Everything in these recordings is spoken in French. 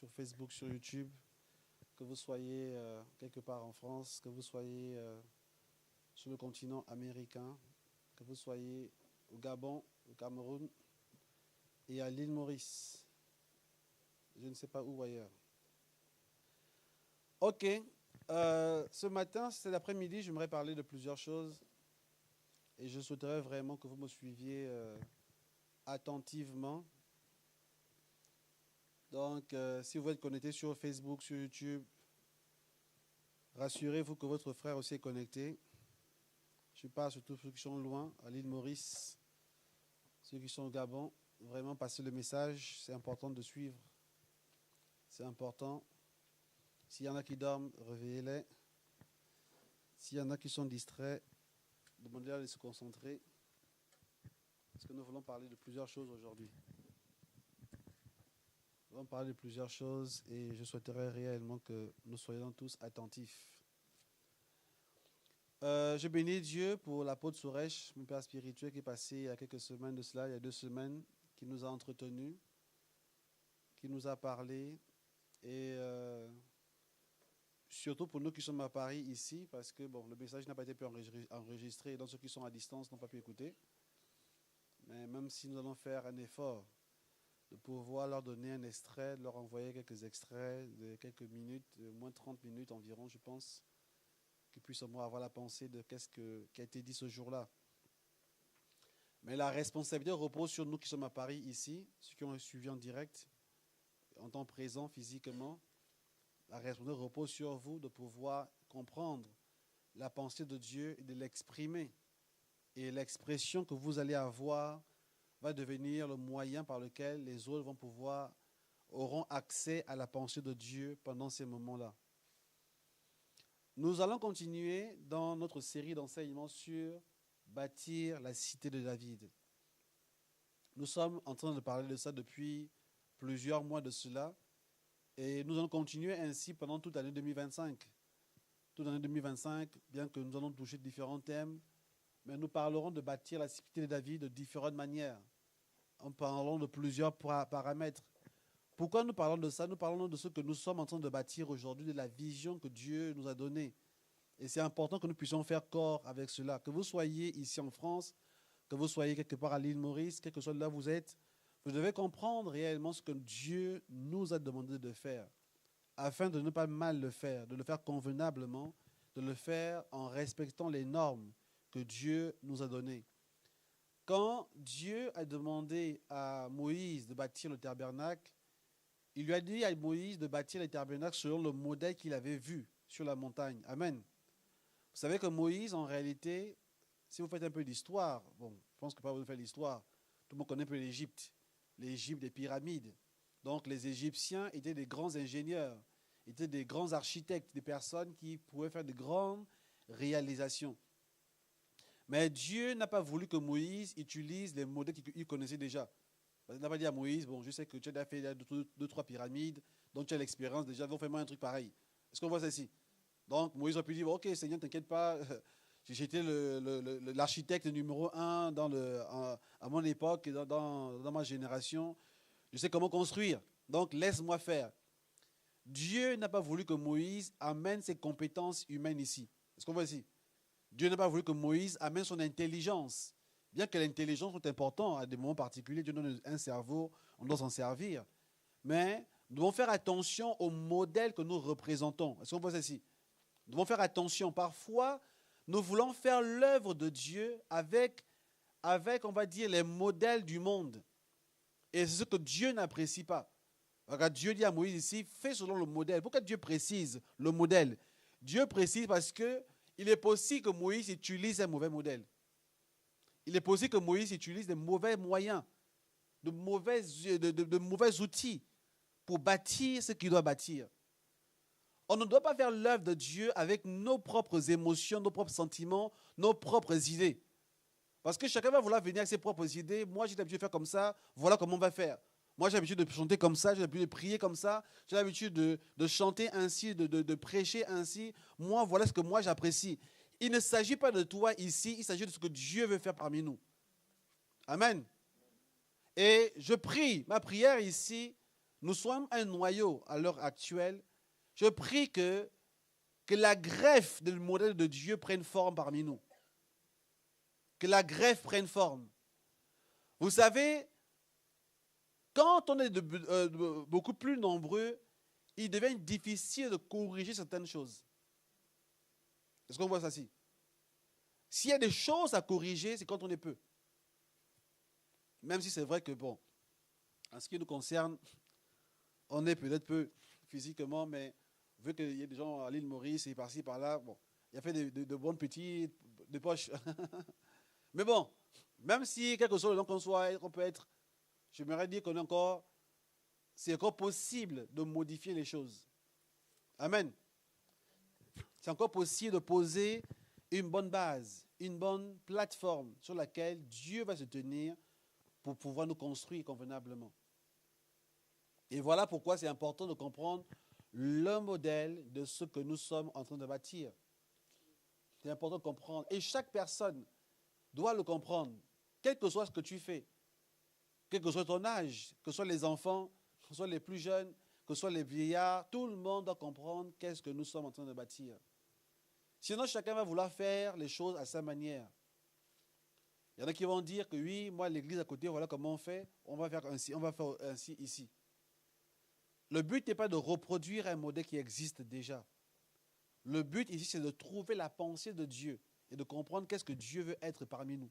sur Facebook, sur YouTube, que vous soyez quelque part en France, que vous soyez sur le continent américain, que vous soyez au Gabon, au Cameroun et à l'île Maurice. Je ne sais pas où ailleurs. Ok, ce matin, c'est l'après-midi, j'aimerais parler de plusieurs choses et je souhaiterais vraiment que vous me suiviez attentivement. Donc, si vous êtes connecté sur Facebook, sur YouTube, rassurez-vous que votre frère aussi est connecté. Je parle surtout ceux qui sont loin, à l'île Maurice, ceux qui sont au Gabon. Vraiment, passez le message, c'est important de suivre. C'est important. S'il y en a qui dorment, réveillez-les. S'il y en a qui sont distraits, demandez-leur de se concentrer. Parce que nous voulons parler de plusieurs choses aujourd'hui. Nous allons parler de plusieurs choses et je souhaiterais réellement que nous soyons tous attentifs. Je bénis Dieu pour l'apôtre Suresh, mon père spirituel qui est passé il y a quelques semaines de cela, il y a 2 semaines, qui nous a entretenus, qui nous a parlé et surtout pour nous qui sommes à Paris ici, parce que bon, le message n'a pas été enregistré, donc ceux qui sont à distance n'ont pas pu écouter. Mais même si nous allons faire un effort de pouvoir leur donner un extrait, de leur envoyer quelques extraits de quelques minutes, de moins de 30 minutes environ, je pense, qu'ils puissent au moins avoir la pensée de qu'est-ce qui a été dit ce jour-là. Mais la responsabilité repose sur nous qui sommes à Paris ici, ceux qui ont suivi en direct, en temps présent physiquement. La responsabilité repose sur vous de pouvoir comprendre la pensée de Dieu et de l'exprimer. Et l'expression que vous allez avoir va devenir le moyen par lequel les autres auront accès à la pensée de Dieu pendant ces moments-là. Nous allons continuer dans notre série d'enseignements sur bâtir la cité de David. Nous sommes en train de parler de ça depuis plusieurs mois de cela et nous allons continuer ainsi pendant toute l'année 2025. Toute l'année 2025, bien que nous allons toucher différents thèmes, mais nous parlerons de bâtir la cité de David de différentes manières. En parlant de plusieurs paramètres. Pourquoi nous parlons de ça? Nous parlons de ce que nous sommes en train de bâtir aujourd'hui, de la vision que Dieu nous a donnée. Et c'est important que nous puissions faire corps avec cela. Que vous soyez ici en France, que vous soyez quelque part à l'île Maurice, quel que soit là où vous êtes, vous devez comprendre réellement ce que Dieu nous a demandé de faire, afin de ne pas mal le faire, de le faire convenablement, de le faire en respectant les normes que Dieu nous a données. Quand Dieu a demandé à Moïse de bâtir le tabernacle, il lui a dit à Moïse de bâtir le tabernacle selon le modèle qu'il avait vu sur la montagne. Amen. Vous savez que Moïse, en réalité, si vous faites un peu d'histoire, bon, je pense que pas vous faire l'histoire, tout le monde connaît un peu l'Égypte des pyramides. Donc les Égyptiens étaient des grands ingénieurs, étaient des grands architectes, des personnes qui pouvaient faire de grandes réalisations. Mais Dieu n'a pas voulu que Moïse utilise les modèles qu'il connaissait déjà. Il n'a pas dit à Moïse, bon, je sais que tu as fait 2-3 pyramides, donc tu as l'expérience déjà, donc fais-moi un truc pareil. Est-ce qu'on voit ça ici? Donc Moïse a pu dire, ok Seigneur, t'inquiète pas, j'étais l'architecte numéro 1 à mon époque, dans ma génération, je sais comment construire, donc laisse-moi faire. Dieu n'a pas voulu que Moïse amène ses compétences humaines ici. Est-ce qu'on voit ici? Dieu n'a pas voulu que Moïse amène son intelligence. Bien que l'intelligence soit importante à des moments particuliers, Dieu donne un cerveau, on doit s'en servir. Mais nous devons faire attention au modèle que nous représentons. Est-ce qu'on voit ça ici? Nous devons faire attention. Parfois, nous voulons faire l'œuvre de Dieu avec, on va dire, les modèles du monde. Et c'est ce que Dieu n'apprécie pas. Regarde, Dieu dit à Moïse ici, fais selon le modèle. Pourquoi Dieu précise le modèle? Dieu précise parce que il est possible que Moïse utilise un mauvais modèle. Il est possible que Moïse utilise de mauvais moyens, de mauvais outils pour bâtir ce qu'il doit bâtir. On ne doit pas faire l'œuvre de Dieu avec nos propres émotions, nos propres sentiments, nos propres idées. Parce que chacun va vouloir venir avec ses propres idées. Moi, j'ai l'habitude de faire comme ça, voilà comment on va faire. Moi, j'ai l'habitude de chanter comme ça, j'ai l'habitude de prier comme ça, j'ai l'habitude de chanter ainsi, de prêcher ainsi. Moi, voilà ce que moi j'apprécie. Il ne s'agit pas de toi ici, il s'agit de ce que Dieu veut faire parmi nous. Amen. Et je prie, ma prière ici, nous sommes un noyau à l'heure actuelle, je prie que la greffe du modèle de Dieu prenne forme parmi nous. Que la greffe prenne forme. Vous savez, quand on est beaucoup plus nombreux, il devient difficile de corriger certaines choses. Est-ce qu'on voit ça ici? S'il y a des choses à corriger, c'est quand on est peu. Même si c'est vrai que, bon, en ce qui nous concerne, on est peut-être peu physiquement, mais vu qu'il y a des gens à l'île Maurice et par-ci, par-là, bon, il y a fait de bonnes petites, de poches. Mais bon, même si, quel que soit le nom qu'on soit, on peut être, j'aimerais dire qu'on est encore, c'est encore possible de modifier les choses. Amen. C'est encore possible de poser une bonne base, une bonne plateforme sur laquelle Dieu va se tenir pour pouvoir nous construire convenablement. Et voilà pourquoi c'est important de comprendre le modèle de ce que nous sommes en train de bâtir. C'est important de comprendre. Et chaque personne doit le comprendre, quel que soit ce que tu fais, quel que soit ton âge, que ce soit les enfants, que ce soit les plus jeunes, que ce soit les vieillards, tout le monde doit comprendre qu'est-ce que nous sommes en train de bâtir. Sinon, chacun va vouloir faire les choses à sa manière. Il y en a qui vont dire que oui, moi, l'église à côté, voilà comment on fait, on va faire ainsi ici. Le but n'est pas de reproduire un modèle qui existe déjà. Le but ici, c'est de trouver la pensée de Dieu et de comprendre qu'est-ce que Dieu veut être parmi nous.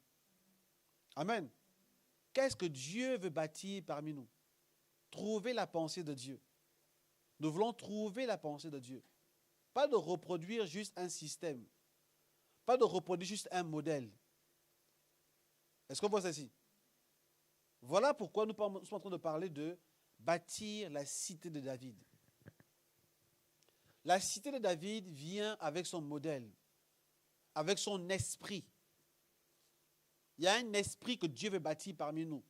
Amen. Qu'est-ce que Dieu veut bâtir parmi nous? Trouver la pensée de Dieu. Nous voulons trouver la pensée de Dieu. Pas de reproduire juste un système. Pas de reproduire juste un modèle. Est-ce qu'on voit ça ici? Voilà pourquoi nous sommes en train de parler de bâtir la cité de David. La cité de David vient avec son modèle, avec son esprit. Il y a un esprit que Dieu veut bâtir parmi nous.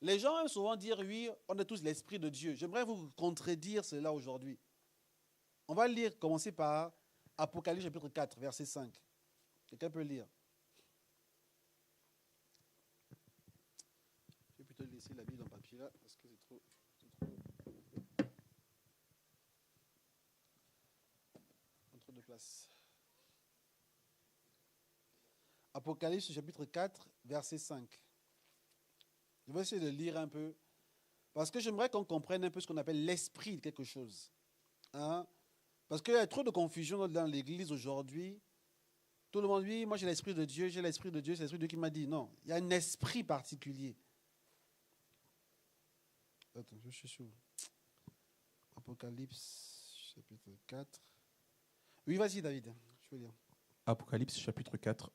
Les gens aiment souvent dire, oui, on a tous l'esprit de Dieu. J'aimerais vous contredire cela aujourd'hui. On va lire, commencer par Apocalypse chapitre 4, verset 5. Quelqu'un peut lire? Je vais plutôt laisser la Bible en papier là, parce que c'est trop... trop de place. Apocalypse chapitre 4, verset 5. Je vais essayer de lire un peu, parce que j'aimerais qu'on comprenne un peu ce qu'on appelle l'esprit de quelque chose. Hein? Parce qu'il y a trop de confusion dans l'église aujourd'hui. Tout le monde dit, moi j'ai l'esprit de Dieu, j'ai l'esprit de Dieu, c'est l'esprit de Dieu qui m'a dit. Non, il y a un esprit particulier. Attends, je suis sûr. Apocalypse chapitre 4. Oui, vas-y David, je veux lire. Apocalypse chapitre 4,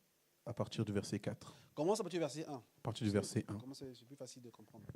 à partir du verset 4. Commence à partir du verset 1. À partir du verset 1. C'est plus facile de comprendre.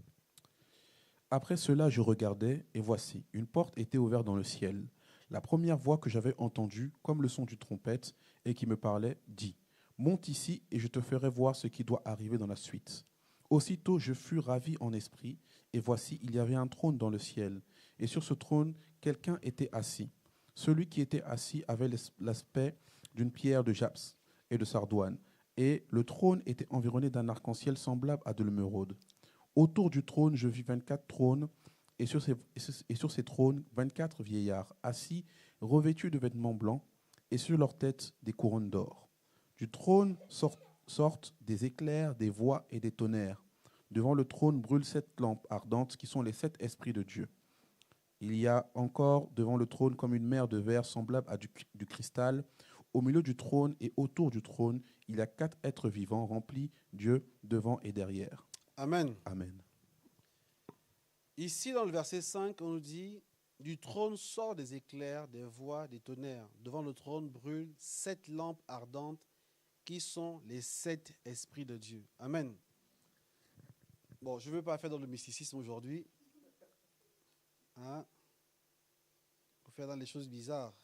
Après cela, je regardais, et voici, une porte était ouverte dans le ciel. La première voix que j'avais entendue, comme le son d'une trompette, et qui me parlait, dit « Monte ici, et je te ferai voir ce qui doit arriver dans la suite. » Aussitôt, je fus ravi en esprit, et voici, il y avait un trône dans le ciel, et sur ce trône, quelqu'un était assis. Celui qui était assis avait l'aspect d'une pierre de jaspis et de sardoine, et le trône était environné d'un arc-en-ciel semblable à de l'émeraude. Autour du trône, je vis 24 trônes, et sur ces trônes, 24 vieillards, assis, revêtus de vêtements blancs, et sur leurs têtes, des couronnes d'or. Du trône sortent des éclairs, des voix et des tonnerres. Devant le trône brûlent 7 lampes ardentes, qui sont les 7 esprits de Dieu. Il y a encore devant le trône comme une mer de verre semblable à du cristal. Au milieu du trône et autour du trône, il y a 4 êtres vivants remplis, Dieu devant et derrière. Amen. Amen. Ici, dans le verset 5, on nous dit « Du trône sort des éclairs, des voix, des tonnerres. Devant le trône brûlent 7 lampes ardentes qui sont les 7 esprits de Dieu. » Amen. Bon, je ne veux pas faire dans le mysticisme aujourd'hui. Hein? Pour faire dans les choses bizarres,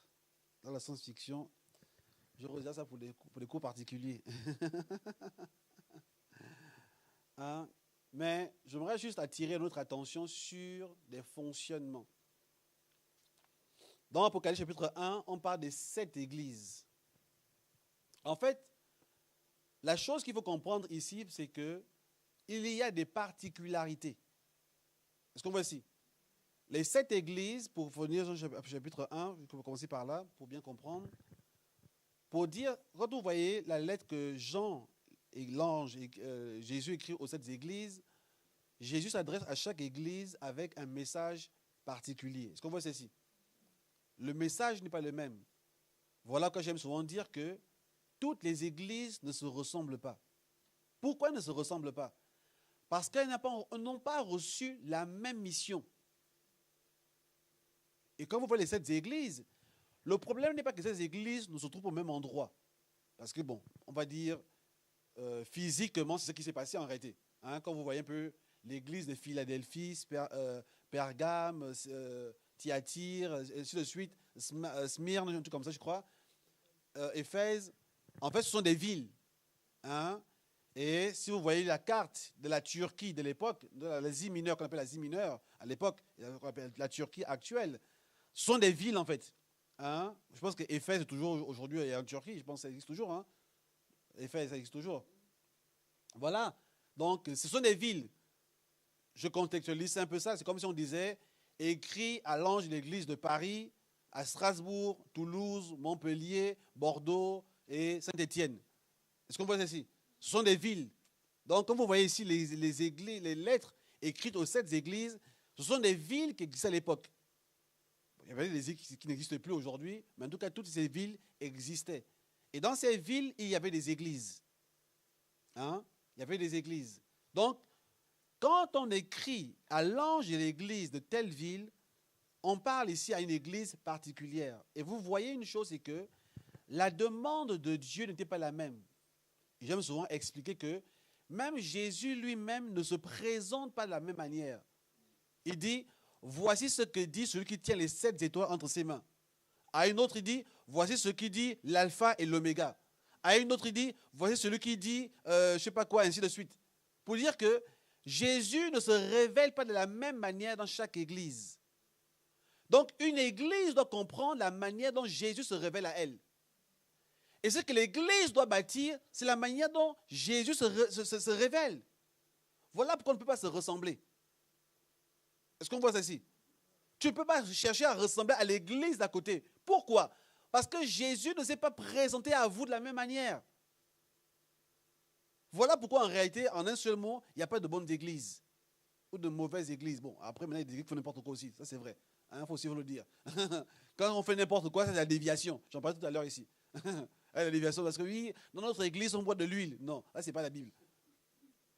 dans la science-fiction. Je réserve ça pour les cours particuliers. Hein? Mais j'aimerais juste attirer notre attention sur des fonctionnements. Dans Apocalypse chapitre 1, on parle des 7 églises. En fait, la chose qu'il faut comprendre ici, c'est qu'il y a des particularités. Est-ce qu'on voit ici? Les 7 églises, pour venir au chapitre 1, je vais commencer par là, pour bien comprendre. Pour dire, quand vous voyez la lettre que Jean et l'ange et Jésus écrit aux 7 églises, Jésus s'adresse à chaque église avec un message particulier. Est-ce qu'on voit ceci? Le message n'est pas le même. Voilà que j'aime souvent dire que toutes les églises ne se ressemblent pas. Pourquoi elles ne se ressemblent pas? Parce qu'elles n'ont pas reçu la même mission. Et quand vous voyez les 7 églises, le problème n'est pas que ces églises ne se trouvent au même endroit. Parce que, bon, on va dire, physiquement, c'est ce qui s'est passé en réalité. Hein, quand vous voyez un peu l'église de Philadelphie, Pergame, Thyatire, ainsi de suite, Smyrne, un truc comme ça, je crois, Éphèse, en fait, ce sont des villes. Hein, et si vous voyez la carte de la Turquie de l'époque, de l'Asie mineure, qu'on appelle l'Asie mineure, à l'époque, qu'on appelle la Turquie actuelle, ce sont des villes, en fait. Hein, je pense que Éphèse est toujours aujourd'hui en Turquie, je pense que ça existe toujours. Hein. Éphèse, ça existe toujours. Voilà. Donc, ce sont des villes. Je contextualise un peu ça. C'est comme si on disait écrit à l'ange de l'église de Paris, à Strasbourg, Toulouse, Montpellier, Bordeaux et Saint-Étienne. Est-ce qu'on voit ceci? Ce sont des villes. Donc, quand vous voyez ici les églises, les lettres écrites aux 7 églises, ce sont des villes qui existaient à l'époque. Il y avait des villes qui n'existent plus aujourd'hui, mais en tout cas, toutes ces villes existaient. Et dans ces villes, il y avait des églises. Hein? Il y avait des églises. Donc, quand on écrit à l'ange de l'église de telle ville, on parle ici à une église particulière. Et vous voyez une chose, c'est que la demande de Dieu n'était pas la même. J'aime souvent expliquer que même Jésus lui-même ne se présente pas de la même manière. Il dit, voici ce que dit celui qui tient les 7 étoiles entre ses mains. À une autre, il dit, voici ce qui dit l'alpha et l'oméga. À une autre, il dit, voici celui qui dit, je ne sais pas quoi, ainsi de suite. Pour dire que Jésus ne se révèle pas de la même manière dans chaque église. Donc, une église doit comprendre la manière dont Jésus se révèle à elle. Et ce que l'église doit bâtir, c'est la manière dont Jésus se révèle. Voilà pourquoi on ne peut pas se ressembler. Est-ce qu'on voit ça ici? Tu ne peux pas chercher à ressembler à l'église d'à côté. Pourquoi? Parce que Jésus ne s'est pas présenté à vous de la même manière. Voilà pourquoi en réalité, en un seul mot, il n'y a pas de bonnes églises ou de mauvaises églises. Bon, après, maintenant, il y a des églises qui font n'importe quoi aussi. Ça, c'est vrai. Il faut aussi vous le dire. Quand on fait n'importe quoi, c'est la déviation. J'en parlais tout à l'heure ici. La déviation, parce que oui, dans notre église, on boit de l'huile. Non, là, ce n'est pas la Bible.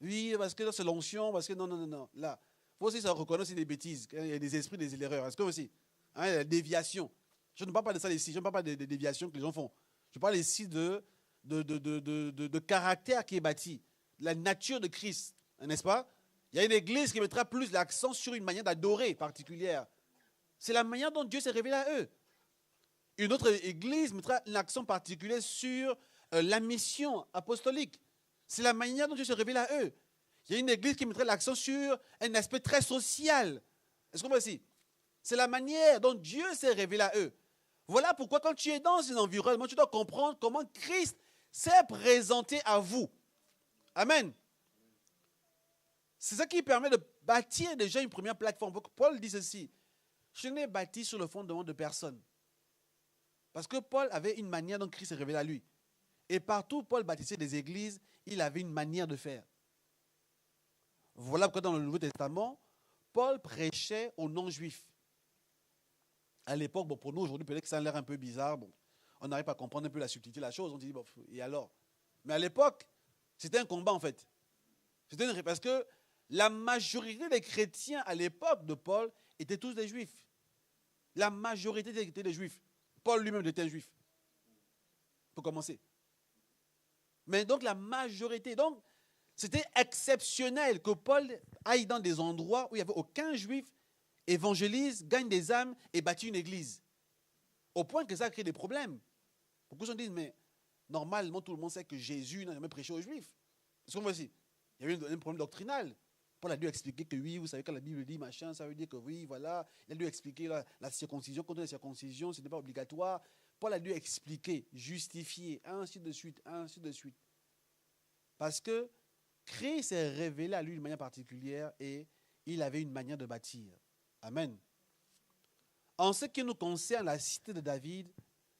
Oui, parce que là, c'est l'onction, parce que non. Là, il faut aussi se reconnaître des bêtises. Il y a des esprits, des erreurs. Est-ce que aussi? La déviation. Je ne parle pas de ça ici. Je ne parle pas des déviations que les gens font. Je parle ici de caractère qui est bâti. La nature de Christ. N'est-ce pas? Il y a une église qui mettra plus l'accent sur une manière d'adorer particulière. C'est la manière dont Dieu s'est révélé à eux. Une autre église mettra l'accent particulier sur la mission apostolique. C'est la manière dont Dieu se révèle à eux. Il y a une église qui mettrait l'accent sur un aspect très social. Est-ce qu'on voit ici? C'est la manière dont Dieu s'est révélé à eux. Voilà pourquoi quand tu es dans un environnement, tu dois comprendre comment Christ s'est présenté à vous. Amen. C'est ça qui permet de bâtir déjà une première plateforme. Paul dit ceci. Je n'ai bâti sur le fondement de personne. Parce que Paul avait une manière dont Christ s'est révélé à lui. Et partout, Paul bâtissait des églises, il avait une manière de faire. Voilà pourquoi dans le Nouveau Testament, Paul prêchait aux non-juifs. À l'époque, bon, pour nous aujourd'hui, peut-être que ça a l'air un peu bizarre. Bon, on n'arrive pas à comprendre un peu la subtilité de la chose. On dit, bon, et alors? Mais à l'époque, c'était un combat en fait. Parce que la majorité des chrétiens à l'époque de Paul étaient tous des juifs. La majorité étaient des juifs. Paul lui-même était un juif. Pour commencer. Mais donc la majorité. Donc, c'était exceptionnel que Paul aille dans des endroits où il n'y avait aucun juif, évangélise, gagne des âmes et bâtit une église. Au point que ça crée des problèmes. Beaucoup de gens disent, mais normalement, tout le monde sait que Jésus n'a jamais prêché aux juifs. Est-ce qu'on voit ici? Il y avait un problème doctrinal. Paul a dû expliquer que oui, vous savez, quand la Bible dit machin, ça veut dire que oui, voilà. Il a dû expliquer la circoncision. Contre la circoncision, ce n'est pas obligatoire. Paul a dû expliquer, justifier, ainsi de suite, ainsi de suite. Parce que Christ s'est révélé à lui d'une manière particulière et il avait une manière de bâtir. Amen. En ce qui nous concerne, la cité de David,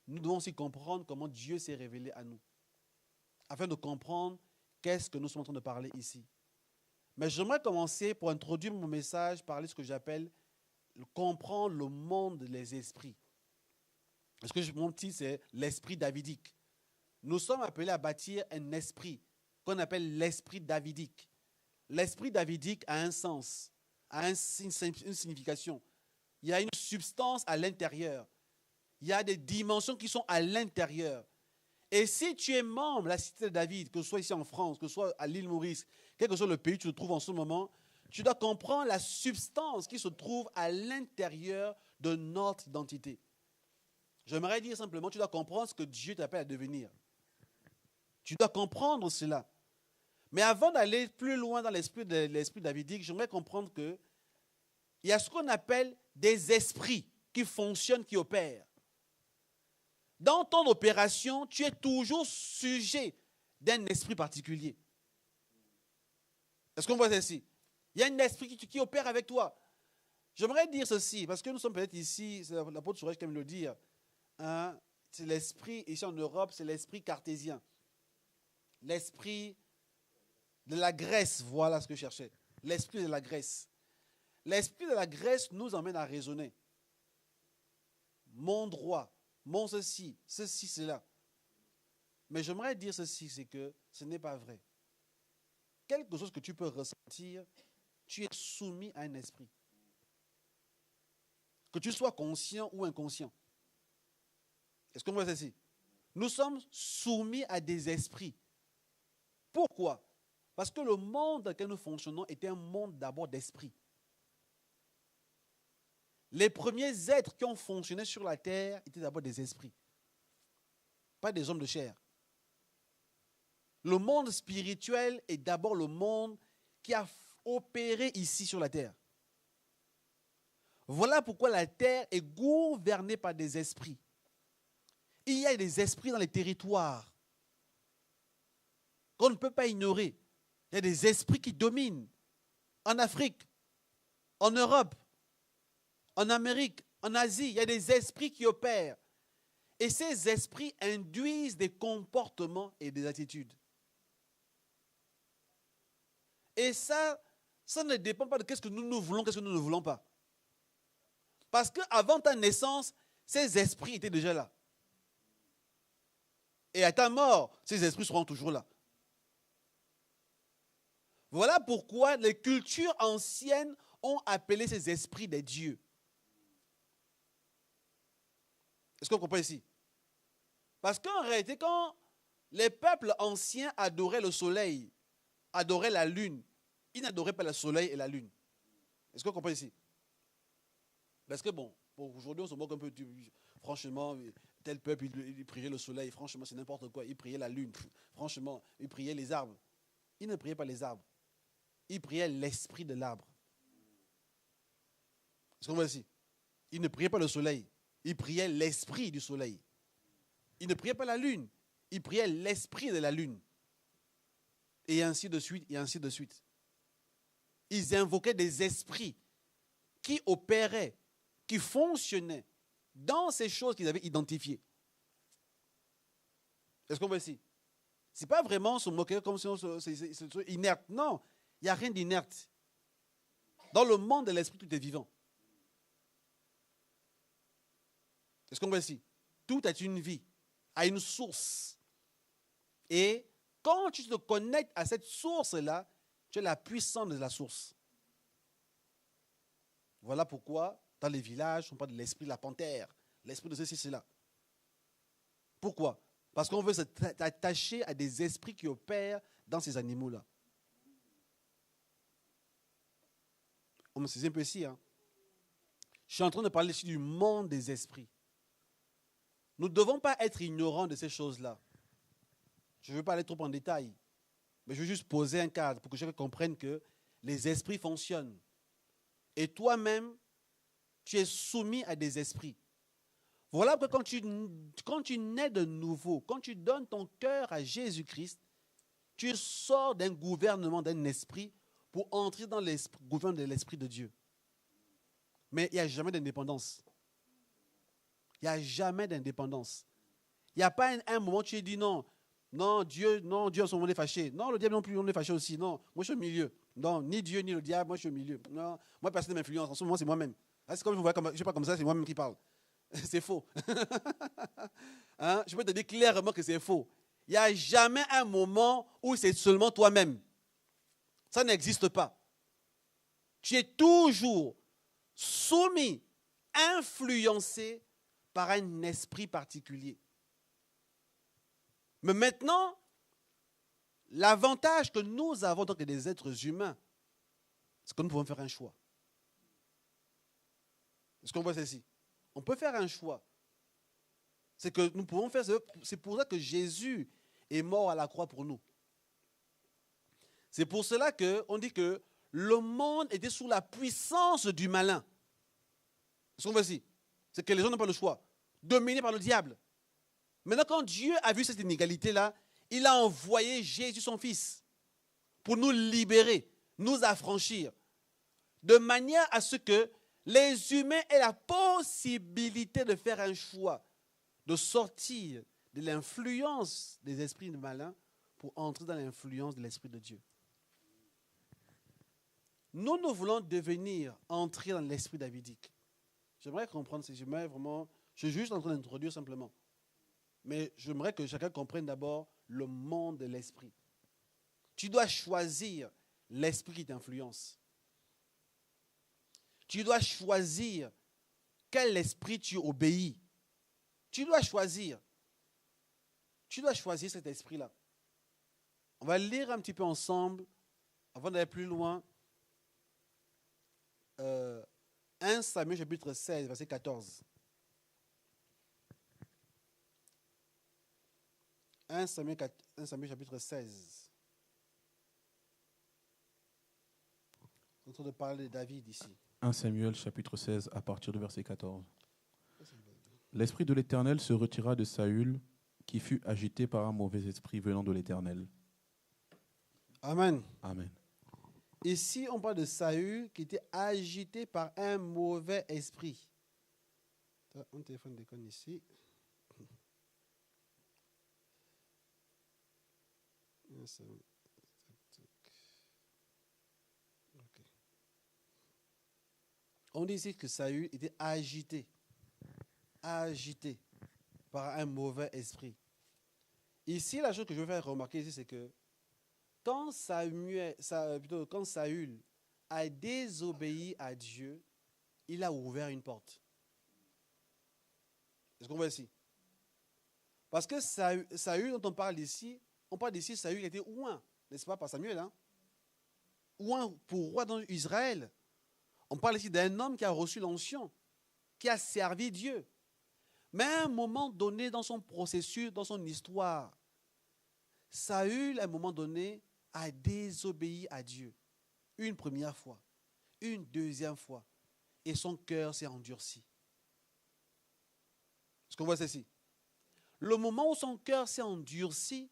nous devons aussi comprendre comment Dieu s'est révélé à nous, afin de comprendre qu'est-ce que nous sommes en train de parler ici. Mais j'aimerais commencer, pour introduire mon message, parler de ce que j'appelle comprendre le monde des esprits. Parce que mon titre, c'est l'esprit davidique. Nous sommes appelés à bâtir un esprit qu'on appelle l'esprit davidique. L'esprit davidique a un sens, a une signification. Il y a une substance à l'intérieur. Il y a des dimensions qui sont à l'intérieur. Et si tu es membre de la cité de David, que ce soit ici en France, que ce soit à l'île Maurice, quel que soit le pays où tu te trouves en ce moment, tu dois comprendre la substance qui se trouve à l'intérieur de notre identité. J'aimerais dire simplement, tu dois comprendre ce que Dieu t'appelle à devenir. Tu dois comprendre cela. Mais avant d'aller plus loin dans l'esprit davidique, j'aimerais comprendre qu'il y a ce qu'on appelle des esprits qui fonctionnent, qui opèrent. Dans ton opération, tu es toujours sujet d'un esprit particulier. Est-ce qu'on voit ceci? Il y a un esprit qui opère avec toi. J'aimerais dire ceci, parce que nous sommes peut-être ici, c'est l'apôtre Sourèche qui aime le dire, hein, c'est l'esprit, ici en Europe, c'est l'esprit cartésien. L'esprit de la Grèce, voilà ce que je cherchais. L'esprit de la Grèce. L'esprit de la Grèce nous emmène à raisonner. Mon droit, mon ceci, cela. Mais j'aimerais dire ceci, c'est que ce n'est pas vrai. Quelque chose que tu peux ressentir, tu es soumis à un esprit. Que tu sois conscient ou inconscient. Est-ce qu'on voit ceci? Nous sommes soumis à des esprits. Pourquoi? Parce que le monde dans lequel nous fonctionnons était un monde d'abord d'esprit. Les premiers êtres qui ont fonctionné sur la terre étaient d'abord des esprits, pas des hommes de chair. Le monde spirituel est d'abord le monde qui a opéré ici sur la terre. Voilà pourquoi la terre est gouvernée par des esprits. Il y a des esprits dans les territoires qu'on ne peut pas ignorer. Il y a des esprits qui dominent en Afrique, en Europe, en Amérique, en Asie. Il y a des esprits qui opèrent. Et ces esprits induisent des comportements et des attitudes. Et ça ne dépend pas de qu'est-ce que nous voulons, qu'est-ce que nous ne voulons pas. Parce qu'avant ta naissance, ces esprits étaient déjà là. Et à ta mort, ces esprits seront toujours là. Voilà pourquoi les cultures anciennes ont appelé ces esprits des dieux. Est-ce qu'on comprend ici? Parce qu'en réalité, quand les peuples anciens adoraient le soleil, adoraient la lune, ils n'adoraient pas le soleil et la lune. Est-ce qu'on comprend ici? Parce que bon, aujourd'hui on se moque un peu, franchement, tel peuple, il priait le soleil, franchement c'est n'importe quoi, il priait la lune, franchement, il priait les arbres. Il ne priait pas les arbres, il priait l'esprit de l'arbre. Est-ce qu'on voit ici? Il ne priait pas le soleil, il priait l'esprit du soleil. Il ne priait pas la lune, il priait l'esprit de la lune. Et ainsi de suite, et ainsi de suite. Ils invoquaient des esprits qui opéraient, qui fonctionnaient dans ces choses qu'ils avaient identifiées. Est-ce qu'on voit ici? Ce n'est pas vraiment se moquer comme si c'est inerte. Non, il n'y a rien d'inerte. Dans le monde de l'esprit, tout est vivant. Est-ce qu'on voit ici? Tout a une vie, a une source. Et quand tu te connectes à cette source-là, tu as la puissance de la source. Voilà pourquoi, dans les villages, on parle de l'esprit de la panthère, l'esprit de ceci, cela. Pourquoi? Parce qu'on veut s'attacher à des esprits qui opèrent dans ces animaux-là. On me saisit un peu ici. Hein? Je suis en train de parler ici du monde des esprits. Nous ne devons pas être ignorants de ces choses-là. Je ne veux pas aller trop en détail, mais je veux juste poser un cadre pour que chacun comprenne que les esprits fonctionnent. Et toi-même, tu es soumis à des esprits. Voilà que quand tu nais de nouveau, quand tu donnes ton cœur à Jésus-Christ, tu sors d'un gouvernement, d'un esprit, pour entrer dans le gouvernement de l'Esprit de Dieu. Mais il n'y a jamais d'indépendance. Il n'y a jamais d'indépendance. Il n'y a pas un moment où tu dis non, Dieu, en ce moment, on est fâché. Non, le diable non plus, on est fâché aussi. Non, moi, je suis au milieu. Non, ni Dieu, ni le diable, moi, je suis au milieu. Non, moi, personne ne m'influence. En ce moment, c'est moi-même. C'est comme je vois, je ne suis pas comme ça, c'est moi-même qui parle. C'est faux. Hein? Je peux te dire clairement que c'est faux. Il n'y a jamais un moment où c'est seulement toi-même. Ça n'existe pas. Tu es toujours soumis, influencé par un esprit particulier. Mais maintenant, l'avantage que nous avons en tant que des êtres humains, c'est que nous pouvons faire un choix. Est-ce qu'on voit ceci? On peut faire un choix. C'est que nous pouvons faire. C'est pour ça que Jésus est mort à la croix pour nous. C'est pour cela qu'on dit que le monde était sous la puissance du malin. Est-ce qu'on voit ici? C'est que les gens n'ont pas le choix. Dominés par le diable. Maintenant, quand Dieu a vu cette inégalité-là, il a envoyé Jésus, son Fils, pour nous libérer, nous affranchir, de manière à ce que les humains aient la possibilité de faire un choix, de sortir de l'influence des esprits malins pour entrer dans l'influence de l'Esprit de Dieu. Nous voulons entrer dans l'esprit davidique. J'aimerais comprendre, je suis juste en train d'introduire simplement. Mais j'aimerais que chacun comprenne d'abord le monde de l'esprit. Tu dois choisir l'esprit qui t'influence. Tu dois choisir quel esprit tu obéis. Tu dois choisir cet esprit-là. On va lire un petit peu ensemble, avant d'aller plus loin, 1 Samuel chapitre 16, verset 14. 1 Samuel chapitre 16. On est en train de parler de David ici. 1 Samuel chapitre 16 à partir du verset 14. L'esprit de l'Éternel se retira de Saül, qui fut agité par un mauvais esprit venant de l'Éternel. Amen. Amen. Ici, on parle de Saül qui était agité par un mauvais esprit. Un téléphone déconne ici. On dit ici que Saül était agité par un mauvais esprit. Ici, la chose que je veux faire remarquer ici, c'est que quand Saül a désobéi à Dieu, il a ouvert une porte. Est-ce qu'on voit ici? Parce que Saül dont on parle d'ici, Saül était oint, n'est-ce pas, par Samuel, hein? Oint pour roi dans Israël. On parle ici d'un homme qui a reçu l'onction, qui a servi Dieu. Mais à un moment donné dans son processus, dans son histoire, Saül, à un moment donné, a désobéi à Dieu. Une première fois, une deuxième fois. Et son cœur s'est endurci. Est-ce qu'on voit ceci? Le moment où son cœur s'est endurci,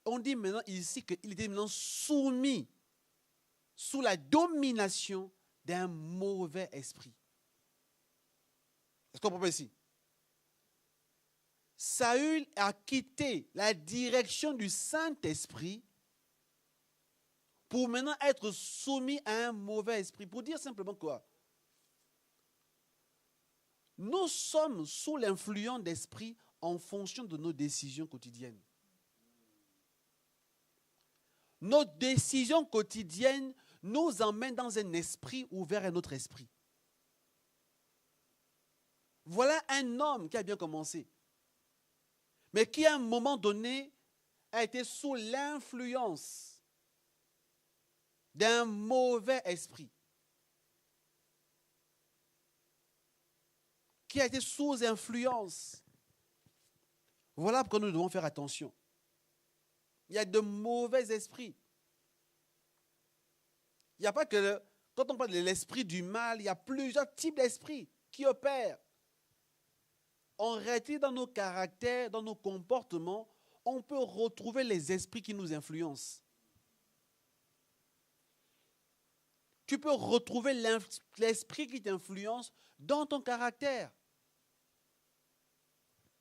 on dit maintenant ici qu'il était maintenant soumis sous la domination d'un mauvais esprit. Est-ce qu'on comprend ici? Saül a quitté la direction du Saint-Esprit pour maintenant être soumis à un mauvais esprit. Pour dire simplement quoi? Nous sommes sous l'influence d'esprit en fonction de nos décisions quotidiennes. Nos décisions quotidiennes nous emmènent dans un esprit ouvert à un autre esprit. Voilà un homme qui a bien commencé, mais qui à un moment donné a été sous l'influence d'un mauvais esprit. Qui a été sous influence. Voilà pourquoi nous devons faire attention. Il y a de mauvais esprits. Il n'y a pas que, quand on parle de l'esprit du mal, il y a plusieurs types d'esprits qui opèrent. En réalité, dans nos caractères, dans nos comportements, on peut retrouver les esprits qui nous influencent. Tu peux retrouver l'esprit qui t'influence dans ton caractère.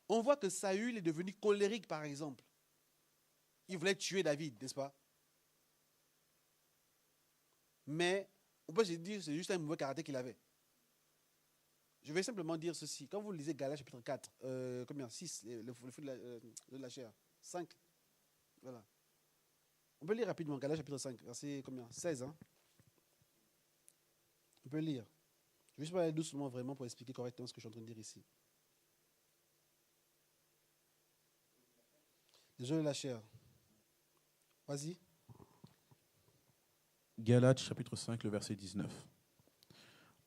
On voit que Saül est devenu colérique, par exemple. Il voulait tuer David, n'est-ce pas? Mais on peut se dire que c'est juste un mauvais caractère qu'il avait. Je vais simplement dire ceci. Quand vous lisez Galates chapitre 4, combien? 6, le fruit de la chair. 5. Voilà. On peut lire rapidement Galates chapitre 5, verset combien? 16. Hein? On peut lire. Je vais juste parler doucement vraiment pour expliquer correctement ce que je suis en train de dire ici. Les œuvres de la chair. Vas-y. Galates chapitre 5, le verset 19.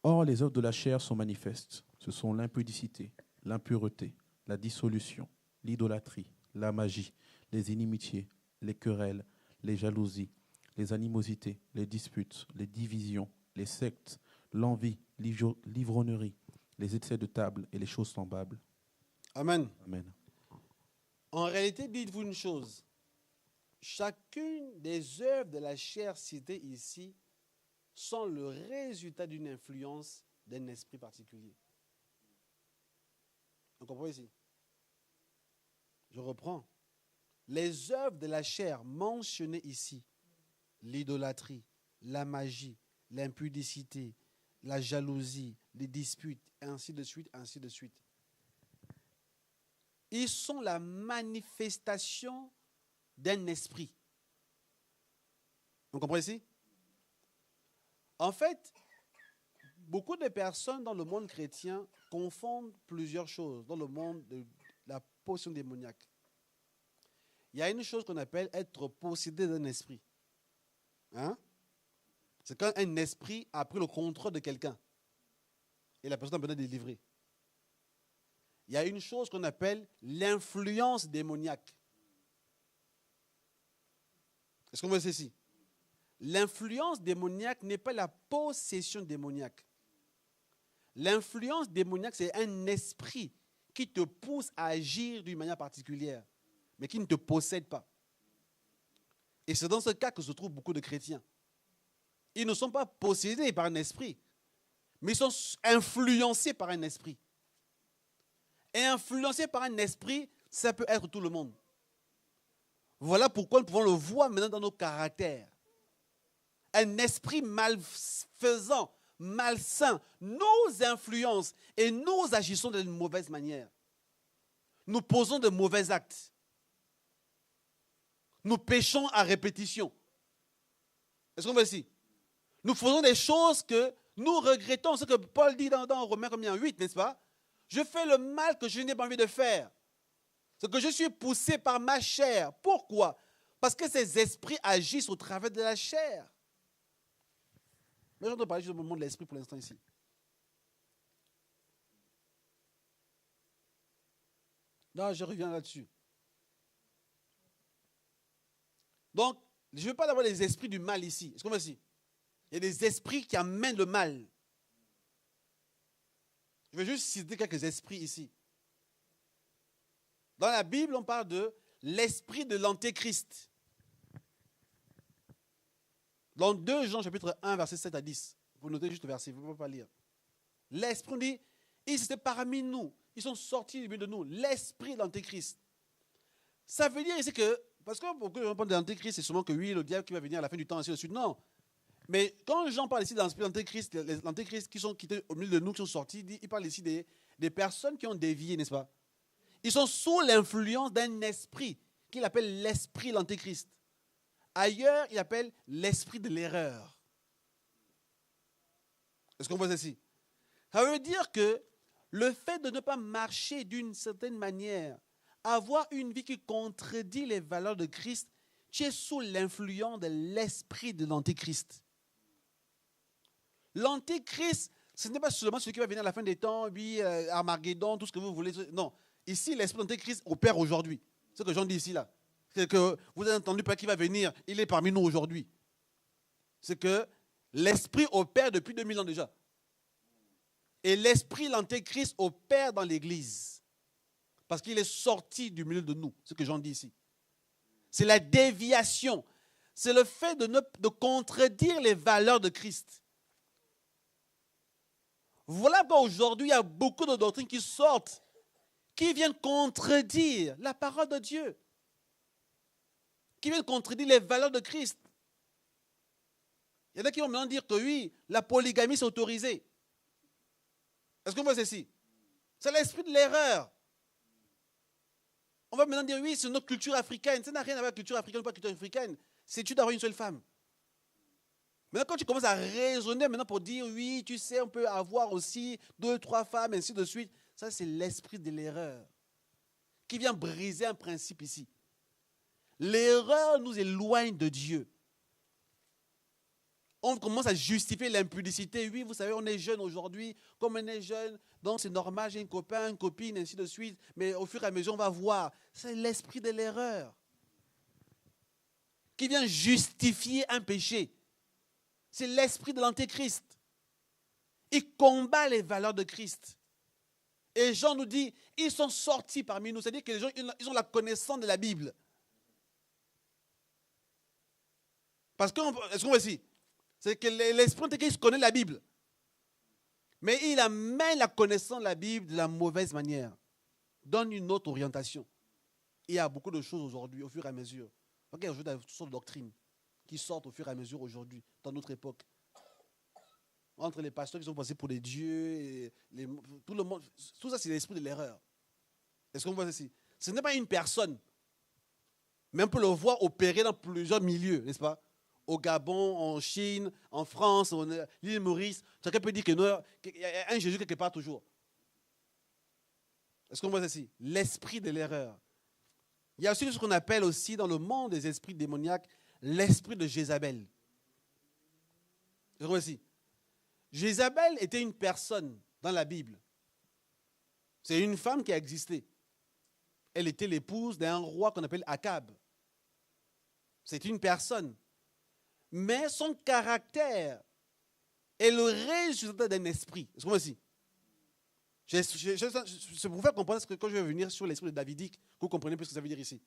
Or, les œuvres de la chair sont manifestes. Ce sont l'impudicité, l'impureté, la dissolution, l'idolâtrie, la magie, les inimitiés, les querelles, les jalousies, les animosités, les disputes, les divisions, les sectes, l'envie, l'ivrognerie, les excès de table et les choses semblables. Amen. Amen. En réalité, dites-vous une chose. Chacune des œuvres de la chair citées ici sont le résultat d'une influence d'un esprit particulier. On comprend ici? Je reprends. Les œuvres de la chair mentionnées ici, l'idolâtrie, la magie, l'impudicité, la jalousie, les disputes, ainsi de suite, ainsi de suite. Ils sont la manifestation d'un esprit. On comprend ici? En fait, beaucoup de personnes dans le monde chrétien confondent plusieurs choses dans le monde de la possession démoniaque. Il y a une chose qu'on appelle être possédé d'un esprit. Hein? C'est quand un esprit a pris le contrôle de quelqu'un et la personne a besoin de délivrer. Il y a une chose qu'on appelle l'influence démoniaque. Est-ce qu'on voit ceci? L'influence démoniaque n'est pas la possession démoniaque. L'influence démoniaque, c'est un esprit qui te pousse à agir d'une manière particulière, mais qui ne te possède pas. Et c'est dans ce cas que se trouvent beaucoup de chrétiens. Ils ne sont pas possédés par un esprit, mais ils sont influencés par un esprit. Et influencés par un esprit, ça peut être tout le monde. Voilà pourquoi nous pouvons le voir maintenant dans nos caractères. Un esprit malfaisant, malsain, nous influence et nous agissons d'une mauvaise manière. Nous posons de mauvais actes. Nous péchons à répétition. Est-ce qu'on voit ici? Nous faisons des choses que nous regrettons. Ce que Paul dit dans Romains 8, n'est-ce pas? Je fais le mal que je n'ai pas envie de faire. C'est que je suis poussé par ma chair. Pourquoi? Parce que ces esprits agissent au travers de la chair. Mais je vais parler juste du moment de l'esprit pour l'instant ici. Non, je reviens là-dessus. Donc, je ne veux pas avoir les esprits du mal ici. Est-ce qu'on voit ici? Il y a des esprits qui amènent le mal. Je vais juste citer quelques esprits ici. Dans la Bible, on parle de l'esprit de l'antéchrist. Dans 2 Jean chapitre 1, verset 7 à 10. Vous notez juste le verset, vous ne pouvez pas lire. L'esprit, on dit, ils étaient parmi nous. Ils sont sortis du milieu de nous. L'esprit de l'antéchrist. Ça veut dire ici que, parce que beaucoup de gens parlent de l'antéchrist, c'est seulement que oui, le diable qui va venir à la fin du temps, ainsi de suite. Non. Mais quand Jean parle ici de l'esprit de l'antéchrist, les antéchrists qui étaient au milieu de nous, qui sont sortis, il parle ici des personnes qui ont dévié, n'est-ce pas? Ils sont sous l'influence d'un esprit qu'il appelle l'esprit de l'antéchrist. Ailleurs, il appelle l'esprit de l'erreur. Est-ce qu'on voit ceci? Ça veut dire que le fait de ne pas marcher d'une certaine manière, avoir une vie qui contredit les valeurs de Christ, tu es sous l'influence de l'esprit de l'antéchrist. L'antéchrist, ce n'est pas seulement celui qui va venir à la fin des temps, puis Armageddon, tout ce que vous voulez. Non. Ici, l'esprit de l'antéchrist opère aujourd'hui. C'est ce que Jean dit ici, là. C'est que vous avez entendu pas qui va venir, il est parmi nous aujourd'hui. C'est que l'esprit opère depuis 2000 ans déjà. Et l'esprit, l'antéchrist, opère dans l'église. Parce qu'il est sorti du milieu de nous. C'est ce que Jean dit ici. C'est la déviation. C'est le fait de contredire les valeurs de Christ. Voilà pourquoi aujourd'hui, il y a beaucoup de doctrines qui sortent, qui viennent contredire la parole de Dieu, qui viennent contredire les valeurs de Christ. Il y en a qui vont maintenant dire que oui, la polygamie c'est autorisé. Est-ce qu'on voit ceci? C'est l'esprit de l'erreur. On va maintenant dire oui, c'est notre culture africaine. Ça n'a rien à voir avec la culture africaine ou pas la culture africaine. C'est tu d'avoir une seule femme. Maintenant, quand tu commences à raisonner maintenant pour dire oui, tu sais, on peut avoir aussi 2, 3 femmes, ainsi de suite. Ça, c'est l'esprit de l'erreur qui vient briser un principe ici. L'erreur nous éloigne de Dieu. On commence à justifier l'impudicité. Oui, vous savez, on est jeune aujourd'hui. Comme on est jeune, donc c'est normal, j'ai un copain, une copine, ainsi de suite. Mais au fur et à mesure, on va voir. C'est l'esprit de l'erreur qui vient justifier un péché. C'est l'esprit de l'antéchrist. Il combat les valeurs de Christ. Et Jean nous dit, ils sont sortis parmi nous. C'est-à-dire que les gens, ils ont la connaissance de la Bible. Parce que, est-ce qu'on voit ici? C'est que l'esprit d'antéchrist connaît la Bible. Mais il amène la connaissance de la Bible de la mauvaise manière. Donne une autre orientation. Il y a beaucoup de choses aujourd'hui, au fur et à mesure. Ok, aujourd'hui, il y a toutes sortes de doctrines qui sortent au fur et à mesure aujourd'hui, dans notre époque. Entre les pasteurs qui sont passés pour des dieux, et tout le monde, tout ça c'est l'esprit de l'erreur. Est-ce qu'on voit ceci? Ce n'est pas une personne, mais on peut le voir opérer dans plusieurs milieux, n'est-ce pas? Au Gabon, en Chine, en France, en l'île Maurice. Chacun peut dire qu'il y a un Jésus quelque part toujours. Est-ce qu'on voit ceci? L'esprit de l'erreur. Il y a aussi ce qu'on appelle aussi dans le monde des esprits démoniaques, l'esprit de Jézabel. Est-ce qu'on voit ceci? Jézabel était une personne dans la Bible. C'est une femme qui a existé. Elle était l'épouse d'un roi qu'on appelle Akab. C'est une personne. Mais son caractère est le résultat d'un esprit. Est-ce qu'on voit ici? C'est pour vous faire comprendre que quand je vais venir sur l'esprit de Davidique, que vous comprenez plus ce que ça veut dire ici.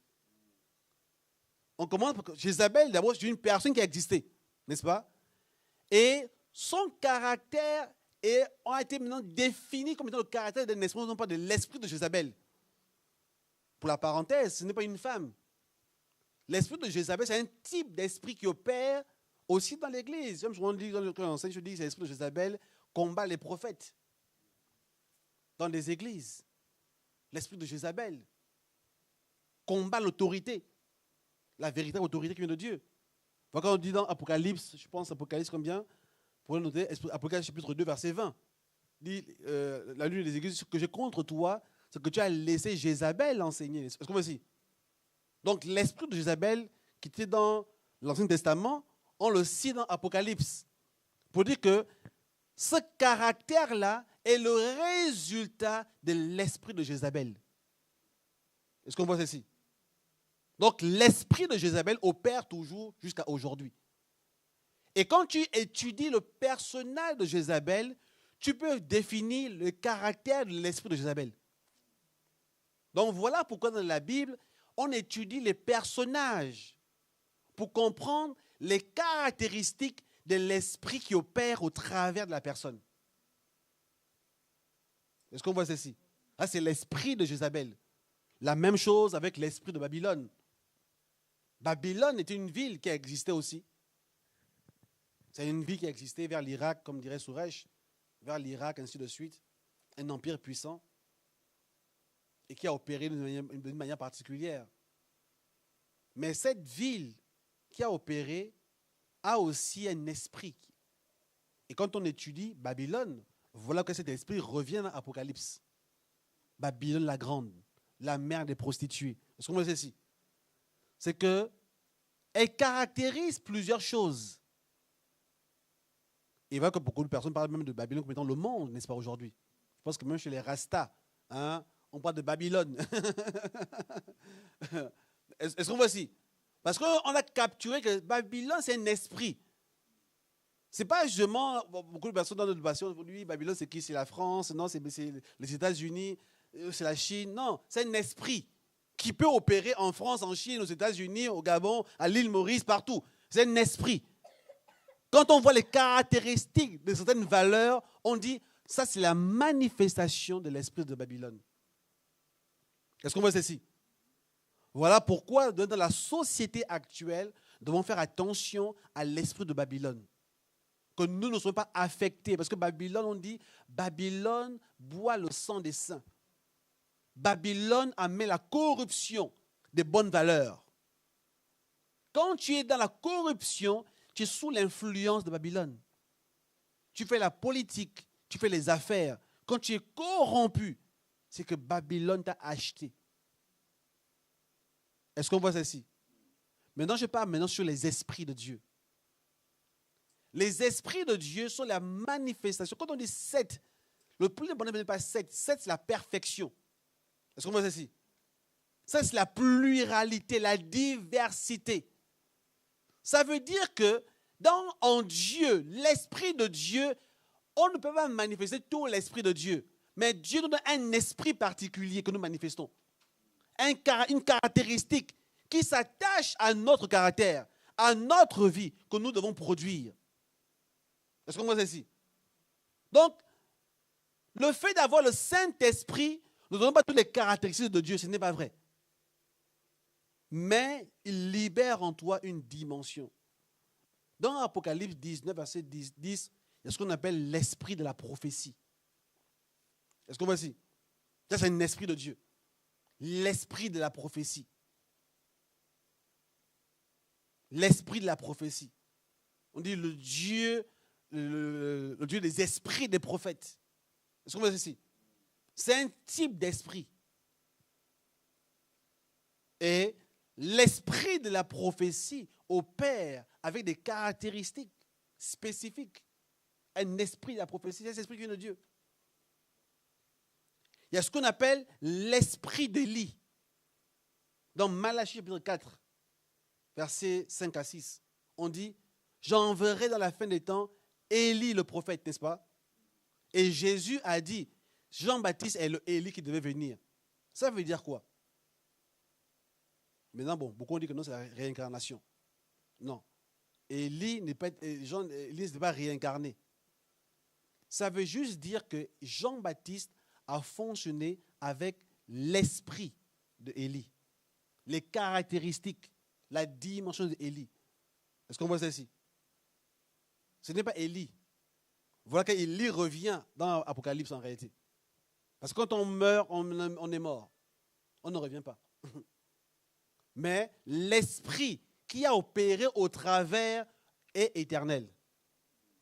On commence par que Jézabel, d'abord, c'est une personne qui a existé, n'est-ce pas? Et son caractère a été maintenant défini comme étant le caractère d'un esprit, non pas de l'esprit de Jézabel. Pour la parenthèse, ce n'est pas une femme. L'esprit de Jézabel, c'est un type d'esprit qui opère aussi dans l'Église. Comme je dis dans le conseil, je dis que l'esprit de Jézabel combat les prophètes dans les églises. L'esprit de Jézabel combat l'autorité, la véritable autorité qui vient de Dieu. Quand on dit dans Apocalypse, je pense Apocalypse combien? Vous pouvez noter, Apocalypse chapitre 2, verset 20. Dit, la lune des églises, ce que j'ai contre toi, c'est que tu as laissé Jézabel enseigner. Est-ce qu'on voit ici? Donc l'esprit de Jézabel qui était dans l'Ancien Testament, on le cite dans Apocalypse. Pour dire que ce caractère-là est le résultat de l'esprit de Jézabel. Est-ce qu'on voit ceci? Donc l'esprit de Jézabel opère toujours jusqu'à aujourd'hui. Et quand tu étudies le personnage de Jézabel, tu peux définir le caractère de l'esprit de Jézabel. Donc voilà pourquoi dans la Bible, on étudie les personnages pour comprendre les caractéristiques de l'esprit qui opère au travers de la personne. Est-ce qu'on voit ceci? Ah, c'est l'esprit de Jézabel. La même chose avec l'esprit de Babylone. Babylone était une ville qui existait aussi. C'est une ville qui existait vers l'Irak, comme dirait Suresh, vers l'Irak, ainsi de suite. Un empire puissant et qui a opéré d'une manière particulière. Mais cette ville qui a opéré a aussi un esprit. Et quand on étudie Babylone, voilà que cet esprit revient dans l'Apocalypse. Babylone la grande, la mère des prostituées. Est-ce qu'on voit ceci? C'est qu'elle caractérise plusieurs choses. Et voilà que beaucoup de personnes parlent même de Babylone comme étant le monde, n'est-ce pas, aujourd'hui? Je pense que même chez les Rastas, on parle de Babylone. Est-ce qu'on voit ici? Parce qu'on a capturé que Babylone, c'est un esprit. Ce n'est pas justement, beaucoup de personnes dans notre passion, lui, Babylone, c'est qui? C'est la France, non, c'est les États-Unis, c'est la Chine. Non, c'est un esprit qui peut opérer en France, en Chine, aux États-Unis, au Gabon, à l'île Maurice, partout. C'est un esprit. Quand on voit les caractéristiques de certaines valeurs, on dit, ça c'est la manifestation de l'esprit de Babylone. Est-ce qu'on voit ceci? Voilà pourquoi, dans la société actuelle, nous devons faire attention à l'esprit de Babylone. Que nous ne soyons pas affectés. Parce que Babylone, on dit, Babylone boit le sang des saints. Babylone amène la corruption des bonnes valeurs. Quand tu es dans la corruption, tu es sous l'influence de Babylone. Tu fais la politique, tu fais les affaires. Quand tu es corrompu, c'est que Babylone t'a acheté. Est-ce qu'on voit ceci? Maintenant, je parle maintenant sur les esprits de Dieu. Les esprits de Dieu sont la manifestation. Quand on dit 7, le plus important n'est pas 7. 7, c'est la perfection. Est-ce qu'on voit ceci? Ça, c'est la pluralité, la diversité. Ça veut dire que en Dieu, l'esprit de Dieu, on ne peut pas manifester tout l'esprit de Dieu. Mais Dieu nous donne un esprit particulier que nous manifestons. Une caractéristique qui s'attache à notre caractère, à notre vie, que nous devons produire. Est-ce qu'on voit ceci? Donc, le fait d'avoir le Saint-Esprit, nous ne donnons pas toutes les caractéristiques de Dieu, ce n'est pas vrai. Mais il libère en toi une dimension. Dans Apocalypse 19, verset 10, il y a ce qu'on appelle l'esprit de la prophétie. Est-ce qu'on voit ici? Ça, c'est un esprit de Dieu. L'esprit de la prophétie. L'esprit de la prophétie. On dit le Dieu des esprits des prophètes. Est-ce qu'on voit ici? C'est un type d'esprit. Et l'esprit de la prophétie opère avec des caractéristiques spécifiques. Un esprit de la prophétie, c'est l'esprit qui vient de Dieu. Il y a ce qu'on appelle l'esprit d'Élie. Dans Malachie chapitre 4, versets 5 à 6, on dit « J'enverrai dans la fin des temps Élie le prophète, n'est-ce pas? » Et Jésus a dit « Jean-Baptiste est le Élie qui devait venir. » Ça veut dire quoi? Maintenant, bon, beaucoup ont dit que non, c'est la réincarnation. Non. Élie n'est pas réincarné. Ça veut juste dire que Jean-Baptiste a fonctionné avec l'esprit d'Élie, les caractéristiques, la dimension d'Élie. Est-ce qu'on voit ça ici? Ce n'est pas Élie. Voilà qu'Élie revient dans l'Apocalypse en réalité. Parce que quand on meurt, on est mort. On ne revient pas. Mais l'esprit qui a opéré au travers est éternel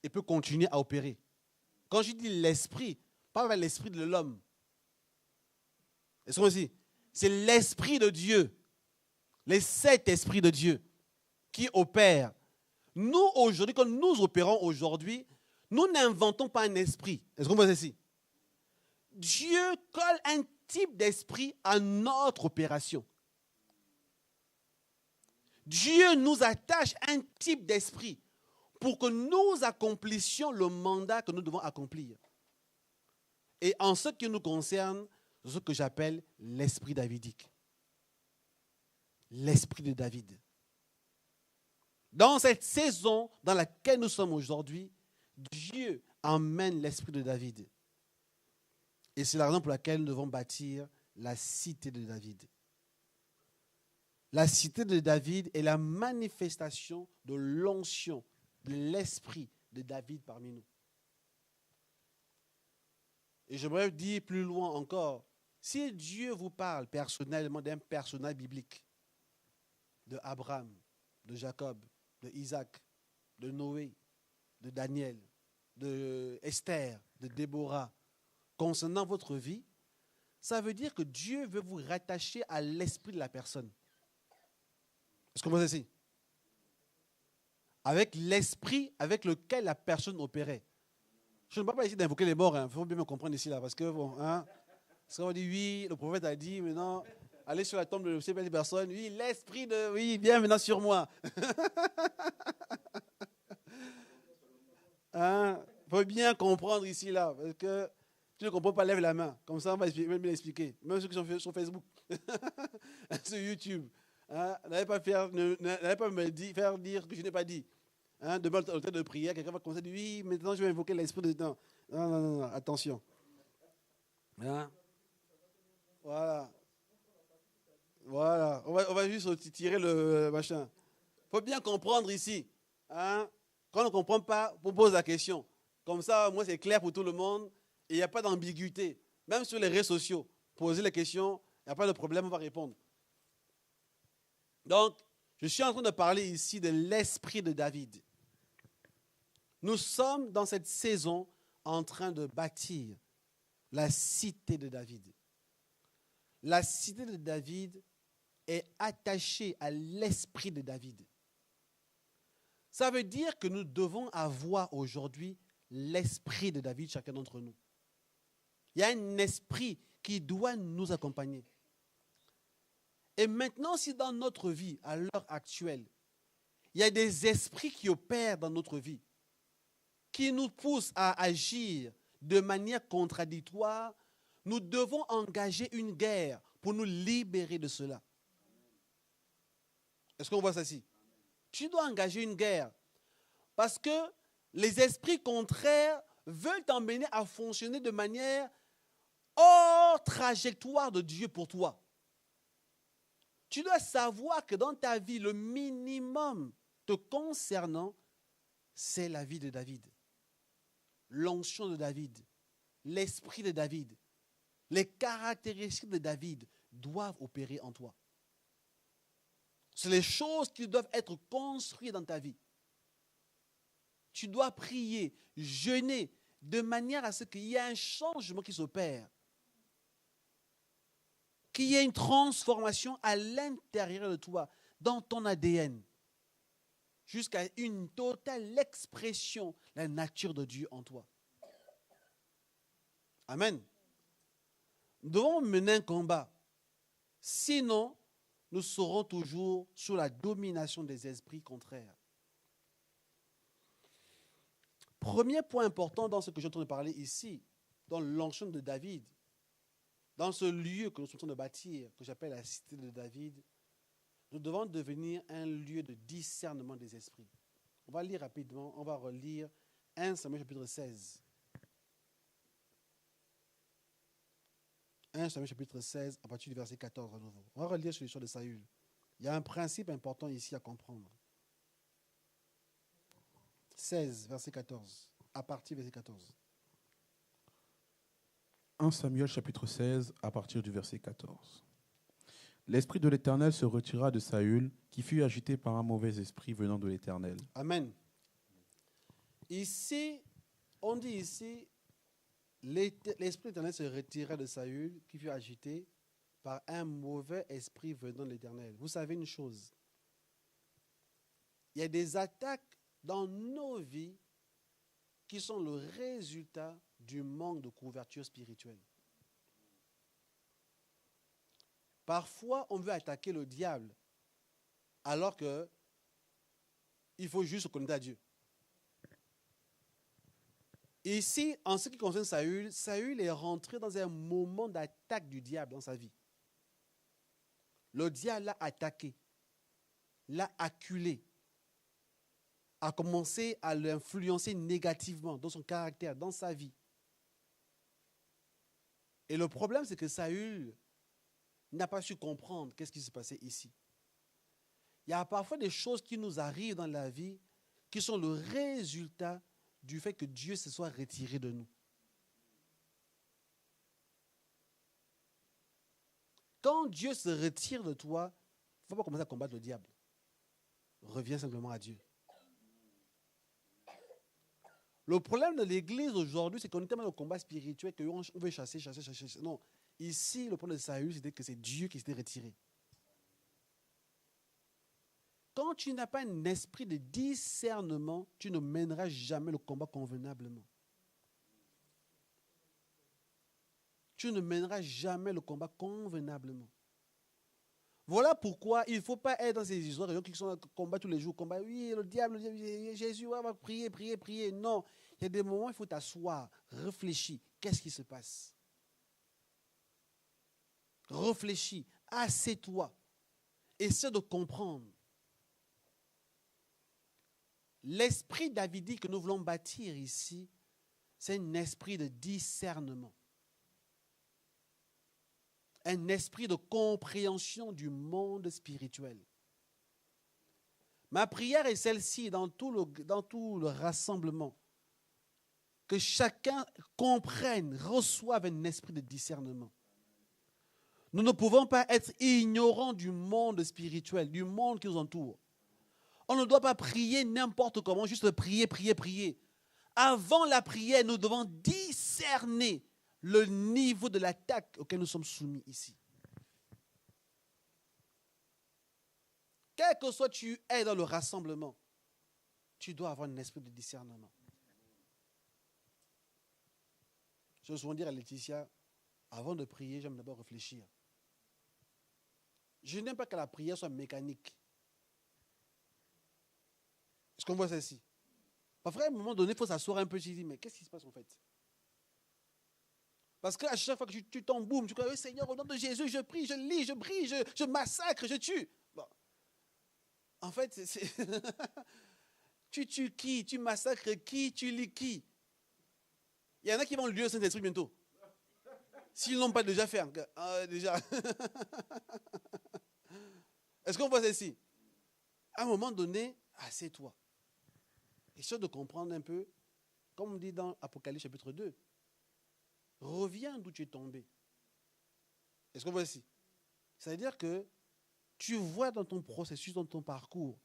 et peut continuer à opérer. Quand je dis l'esprit, pas l'esprit de l'homme. Est-ce qu'on dit? C'est l'esprit de Dieu, les 7 esprits de Dieu qui opèrent. Nous, aujourd'hui, quand nous opérons aujourd'hui, nous n'inventons pas un esprit. Est-ce qu'on voit ceci? Dieu colle un type d'esprit à notre opération. Dieu nous attache un type d'esprit pour que nous accomplissions le mandat que nous devons accomplir. Et en ce qui nous concerne, ce que j'appelle l'esprit davidique. L'esprit de David. Dans cette saison dans laquelle nous sommes aujourd'hui, Dieu emmène l'esprit de David. Et c'est la raison pour laquelle nous devons bâtir la cité de David. La cité de David est la manifestation de l'onction, de l'esprit de David parmi nous. Et j'aimerais dire plus loin encore, si Dieu vous parle personnellement d'un personnage biblique, de Abraham, de Jacob, de Isaac, de Noé, de Daniel, de Esther, de Déborah, concernant votre vie, ça veut dire que Dieu veut vous rattacher à l'esprit de la personne. Est-ce qu'on voit ça ici? Avec l'esprit avec lequel la personne opérait. Je ne parle pas ici d'invoquer les morts, il faut bien me comprendre ici, là, parce que, bon, parce qu'on dit, oui, le prophète a dit, maintenant, allez sur la tombe de ces personnes, oui, l'esprit de, oui, viens maintenant sur moi. Il faut bien comprendre ici, là, parce que tu ne comprends pas, lève la main, comme ça, on va bien l'expliquer, même ceux qui sont sur Facebook, sur YouTube. N'allez pas faire dire que je n'ai pas dit. Demain, au temps de prière, quelqu'un va commencer à dire oui, maintenant je vais invoquer l'esprit de temps. Non, attention. Voilà. Voilà, on va juste tirer le machin. Il faut bien comprendre ici. Hein? Quand on ne comprend pas, on pose la question. Comme ça, moi, c'est clair pour tout le monde. Et il n'y a pas d'ambiguïté. Même sur les réseaux sociaux, poser les questions, il n'y a pas de problème, on va répondre. Donc, je suis en train de parler ici de l'esprit de David. Nous sommes dans cette saison en train de bâtir la cité de David. La cité de David est attachée à l'esprit de David. Ça veut dire que nous devons avoir aujourd'hui l'esprit de David, chacun d'entre nous. Il y a un esprit qui doit nous accompagner. Et maintenant, si dans notre vie, à l'heure actuelle, il y a des esprits qui opèrent dans notre vie, qui nous poussent à agir de manière contradictoire, nous devons engager une guerre pour nous libérer de cela. Est-ce qu'on voit ça ici? Tu dois engager une guerre parce que les esprits contraires veulent t'emmener à fonctionner de manière hors trajectoire de Dieu pour toi. Tu dois savoir que dans ta vie, le minimum te concernant, c'est la vie de David. L'onction de David, l'esprit de David, les caractéristiques de David doivent opérer en toi. C'est les choses qui doivent être construites dans ta vie. Tu dois prier, jeûner, de manière à ce qu'il y ait un changement qui s'opère. Qu'il y ait une transformation à l'intérieur de toi, dans ton ADN, jusqu'à une totale expression de la nature de Dieu en toi. Amen. Nous devons mener un combat. Sinon, nous serons toujours sous la domination des esprits contraires. Premier point important dans ce que je suis en train de parler ici, dans l'onction de David, dans ce lieu que nous sommes en train de bâtir, que j'appelle la cité de David, nous devons devenir un lieu de discernement des esprits. On va lire rapidement, on va relire 1 Samuel chapitre 16. 1 Samuel chapitre 16, à partir du verset 14 à nouveau. On va relire sur l'histoire de Saül. Il y a un principe important ici à comprendre. 16, verset 14. À partir du verset 14. 1 Samuel chapitre 16, à partir du verset 14. L'esprit de l'Éternel se retira de Saül, qui fut agité par un mauvais esprit venant de l'Éternel. Amen. Ici, on dit ici, l'esprit de l'Éternel se retira de Saül, qui fut agité par un mauvais esprit venant de l'Éternel. Vous savez une chose, il y a des attaques dans nos vies qui sont le résultat du manque de couverture spirituelle. Parfois, on veut attaquer le diable alors que il faut juste se connecter à Dieu. Ici, en ce qui concerne Saül, Saül est rentré dans un moment d'attaque du diable dans sa vie. Le diable l'a attaqué, l'a acculé, a commencé à l'influencer négativement dans son caractère, dans sa vie. Et le problème, c'est que Saül n'a pas su comprendre qu'est-ce qui se passait ici. Il y a parfois des choses qui nous arrivent dans la vie qui sont le résultat du fait que Dieu se soit retiré de nous. Quand Dieu se retire de toi, il ne faut pas commencer à combattre le diable. Reviens simplement à Dieu. Le problème de l'Église aujourd'hui, c'est qu'on est tellement dans le combat spirituel qu'on veut chasser. Non. Ici, le problème de Saül, c'était que c'est Dieu qui s'était retiré. Quand tu n'as pas un esprit de discernement, tu ne mèneras jamais le combat convenablement. Tu ne mèneras jamais le combat convenablement. Voilà pourquoi il ne faut pas être dans ces histoires de gens qui sont en combat tous les jours. Combat, oui, le diable, Jésus, on va prier, prier, prier. Non, il y a des moments où il faut t'asseoir, réfléchir. Qu'est-ce qui se passe? Réfléchis, assieds-toi. Essaie de comprendre. L'esprit davidique que nous voulons bâtir ici, c'est un esprit de discernement. un esprit de compréhension du monde spirituel. Ma prière est celle-ci dans tout le rassemblement. Que chacun comprenne, reçoive un esprit de discernement. Nous ne pouvons pas être ignorants du monde spirituel, du monde qui nous entoure. On ne doit pas prier n'importe comment, juste prier, prier, prier. Avant la prière, nous devons discerner le niveau de l'attaque auquel nous sommes soumis ici. Quel que soit tu es dans le rassemblement, tu dois avoir un esprit de discernement. Je veux souvent dire à Laetitia, avant de prier, j'aime d'abord réfléchir. Je n'aime pas que la prière soit mécanique. Est-ce qu'on voit ceci? Parfois, à un moment donné, il faut s'asseoir un peu et se dire, mais qu'est-ce qui se passe en fait? Parce qu'à chaque fois que tu tombes, boum, tu dis, oui, Seigneur, au nom de Jésus, je prie, je lis, je prie, je massacre, je tue. Bon. En fait, tu tues qui? Tu massacres qui? Tu lis qui? Il y en a qui vont lui au Saint-Esprit bientôt. S'ils ne l'ont pas déjà fait. Déjà. Est-ce qu'on voit ceci? À un moment donné, assieds-toi. Essaie de comprendre un peu, comme on dit dans Apocalypse chapitre 2. Reviens d'où tu es tombé. Est-ce qu'on voit ici? C'est-à-dire que tu vois dans ton processus, dans ton parcours,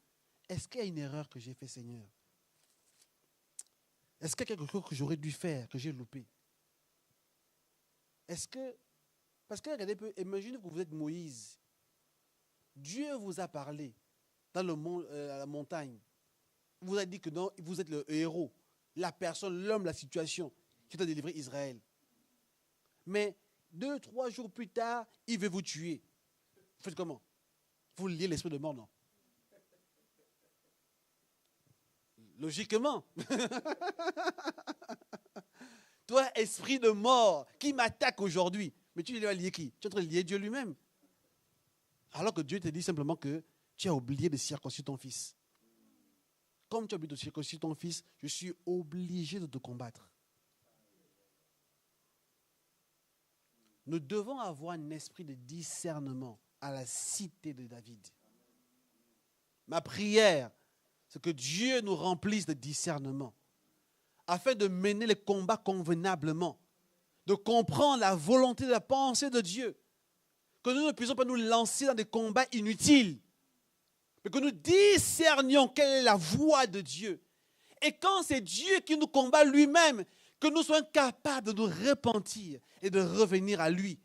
est-ce qu'il y a une erreur que j'ai fait, Seigneur? Est-ce qu'il y a quelque chose que j'aurais dû faire, que j'ai loupé? Est-ce que... Parce que regardez un peu, imaginez que vous êtes Moïse. Dieu vous a parlé dans la montagne. Vous a dit que non, vous êtes le héros, la personne, l'homme, la situation qui t'a délivré Israël. Mais 2-3 jours plus tard, il veut vous tuer. Vous faites comment? Vous liez l'esprit de mort, non? Logiquement. Toi, esprit de mort, qui m'attaque aujourd'hui, mais tu vas lier qui? Tu es en train de lier Dieu lui-même. Alors que Dieu te dit simplement que tu as oublié de circoncire ton fils. Comme tu as oublié de circoncire ton fils, je suis obligé de te combattre. Nous devons avoir un esprit de discernement à la cité de David. Ma prière, c'est que Dieu nous remplisse de discernement afin de mener les combats convenablement, de comprendre la volonté de la pensée de Dieu, que nous ne puissions pas nous lancer dans des combats inutiles, mais que nous discernions quelle est la voie de Dieu. Et quand c'est Dieu qui nous combat lui-même, que nous soyons capables de nous repentir et de revenir à lui,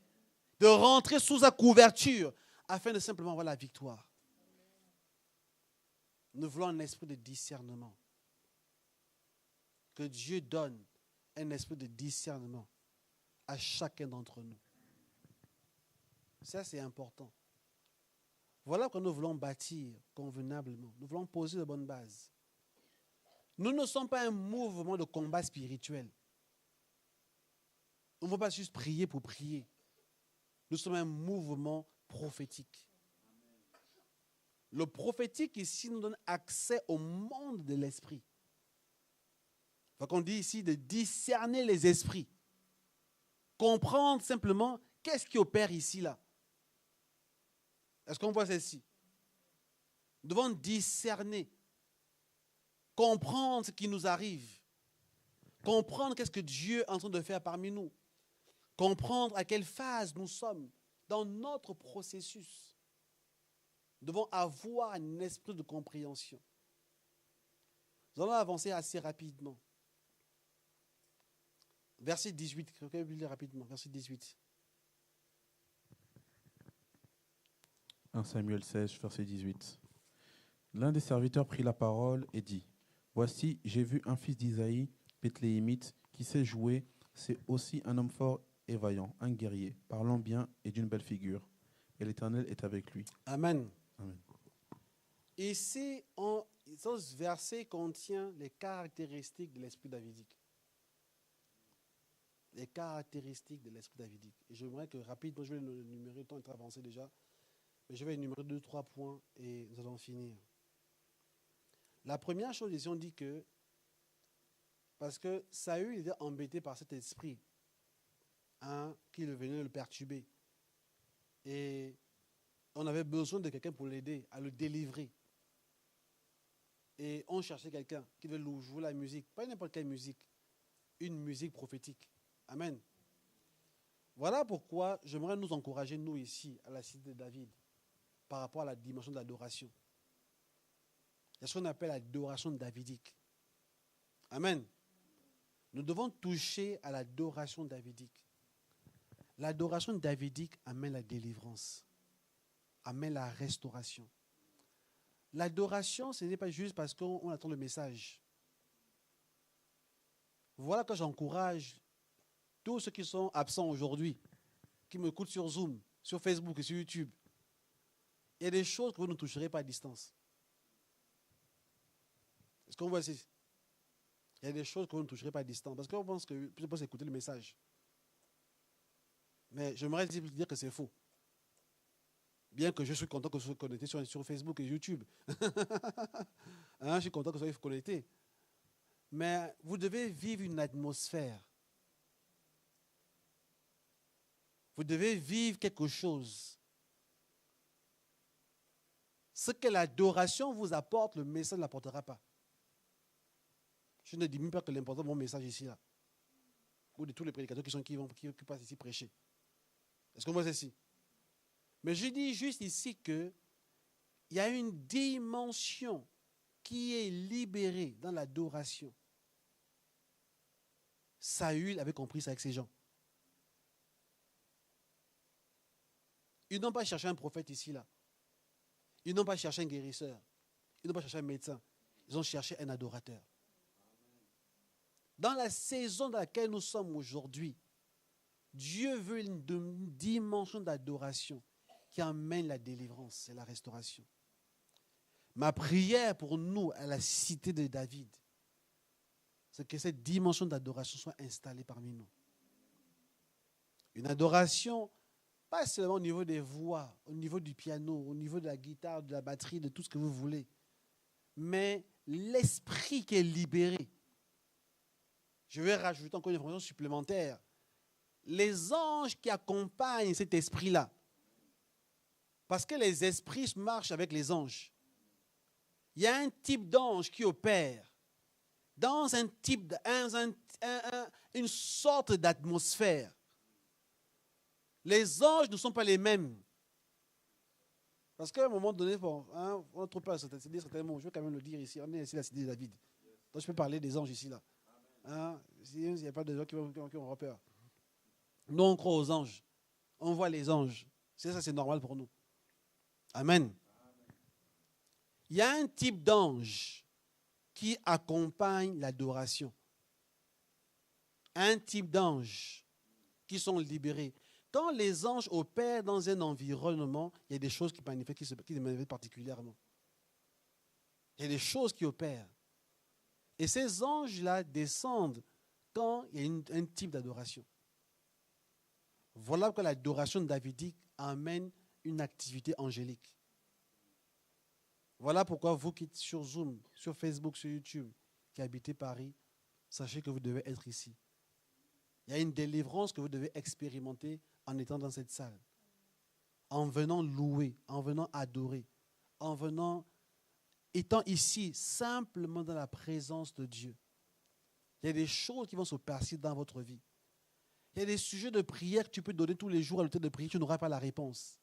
de rentrer sous sa couverture afin de simplement avoir la victoire. Nous voulons un esprit de discernement. Que Dieu donne un esprit de discernement à chacun d'entre nous. Ça, c'est important. Voilà que nous voulons bâtir convenablement. Nous voulons poser de bonnes bases. Nous ne sommes pas un mouvement de combat spirituel. On ne va pas juste prier pour prier. Nous sommes un mouvement prophétique. Le prophétique ici nous donne accès au monde de l'esprit. Donc on dit ici de discerner les esprits. Comprendre simplement qu'est-ce qui opère ici, là. Est-ce qu'on voit ceci? Nous devons discerner, comprendre ce qui nous arrive, comprendre qu'est-ce que Dieu est en train de faire parmi nous, comprendre à quelle phase nous sommes dans notre processus. Nous devons avoir un esprit de compréhension. Nous allons avancer assez rapidement. Verset 18, quelqu'un peut lire rapidement, verset 18. 1 Samuel 16, verset 18. L'un des serviteurs prit la parole et dit, « Voici, j'ai vu un fils d'Isaïe, Bethléemite, qui sait jouer. C'est aussi un homme fort et vaillant, un guerrier, parlant bien et d'une belle figure. Et l'Éternel est avec lui. » Amen. Amen. Ici, ce verset contient les caractéristiques de l'esprit davidique. Les caractéristiques de l'esprit davidique. Et j'aimerais que rapidement, je vais le numérer, le temps est avancé déjà, mais je vais énumérer 2-3 points et nous allons finir. La première chose, ici, on dit que, parce que Saül était embêté par cet esprit qui venait le perturber. Et on avait besoin de quelqu'un pour l'aider, à le délivrer. Et on cherchait quelqu'un qui devait jouer la musique. Pas n'importe quelle musique. Une musique prophétique. Amen. Voilà pourquoi j'aimerais nous encourager, nous ici, à la cité de David, par rapport à la dimension de l'adoration. Il y a ce qu'on appelle l'adoration davidique. Amen. Nous devons toucher à l'adoration davidique. L'adoration davidique amène la délivrance, amène la restauration. L'adoration, ce n'est pas juste parce qu'on attend le message. Voilà que j'encourage tous ceux qui sont absents aujourd'hui, qui m'écoutent sur Zoom, sur Facebook et sur YouTube. Il y a des choses que vous ne toucherez pas à distance. Est-ce qu'on voit ici? Il y a des choses que vous ne toucherez pas à distance. Parce qu'on pense que je pense écouter le message. Mais j'aimerais dire que c'est faux. Bien que je suis content que vous soyez connectés sur Facebook et YouTube. Je suis content que vous soyez connectés. Mais vous devez vivre une atmosphère. Vous devez vivre quelque chose. Ce que l'adoration vous apporte, le message ne l'apportera pas. Je ne dis même pas que l'important de mon message ici, là, ou de tous les prédicateurs qui passent ici prêcher. Est-ce qu'on voit ceci? Mais je dis juste ici qu'il y a une dimension qui est libérée dans l'adoration. Saül avait compris ça avec ses gens. Ils n'ont pas cherché un prophète ici, là. Ils n'ont pas cherché un guérisseur. Ils n'ont pas cherché un médecin. Ils ont cherché un adorateur. Dans la saison dans laquelle nous sommes aujourd'hui, Dieu veut une dimension d'adoration qui amène la délivrance et la restauration. Ma prière pour nous à la cité de David, c'est que cette dimension d'adoration soit installée parmi nous. Une adoration, pas seulement au niveau des voix, au niveau du piano, au niveau de la guitare, de la batterie, de tout ce que vous voulez, mais l'esprit qui est libéré. Je vais rajouter encore une information supplémentaire. Les anges qui accompagnent cet esprit-là, parce que les esprits marchent avec les anges. Il y a un type d'ange qui opère dans une sorte d'atmosphère. Les anges ne sont pas les mêmes. Parce qu'à un moment donné, on ne trouve pas certains mots. Je vais quand même le dire ici. On est ici la cité de David. Donc je peux parler des anges ici, là. Il n'y a pas de gens qui ont peur. Nous, on croit aux anges. On voit les anges. Ça, c'est normal pour nous. Amen. Il y a un type d'ange qui accompagne l'adoration. Un type d'ange qui sont libérés. Quand les anges opèrent dans un environnement, il y a des choses qui manifestent particulièrement. Il y a des choses qui opèrent. Et ces anges-là descendent quand il y a un type d'adoration. Voilà que l'adoration davidique amène une activité angélique. Voilà pourquoi vous qui êtes sur Zoom, sur Facebook, sur YouTube, qui habitez Paris, sachez que vous devez être ici. Il y a une délivrance que vous devez expérimenter en étant dans cette salle. En venant louer, en venant adorer, en venant, étant ici, simplement dans la présence de Dieu. Il y a des choses qui vont se passer dans votre vie. Il y a des sujets de prière que tu peux donner tous les jours à l'hôtel de prière, tu n'auras pas la réponse.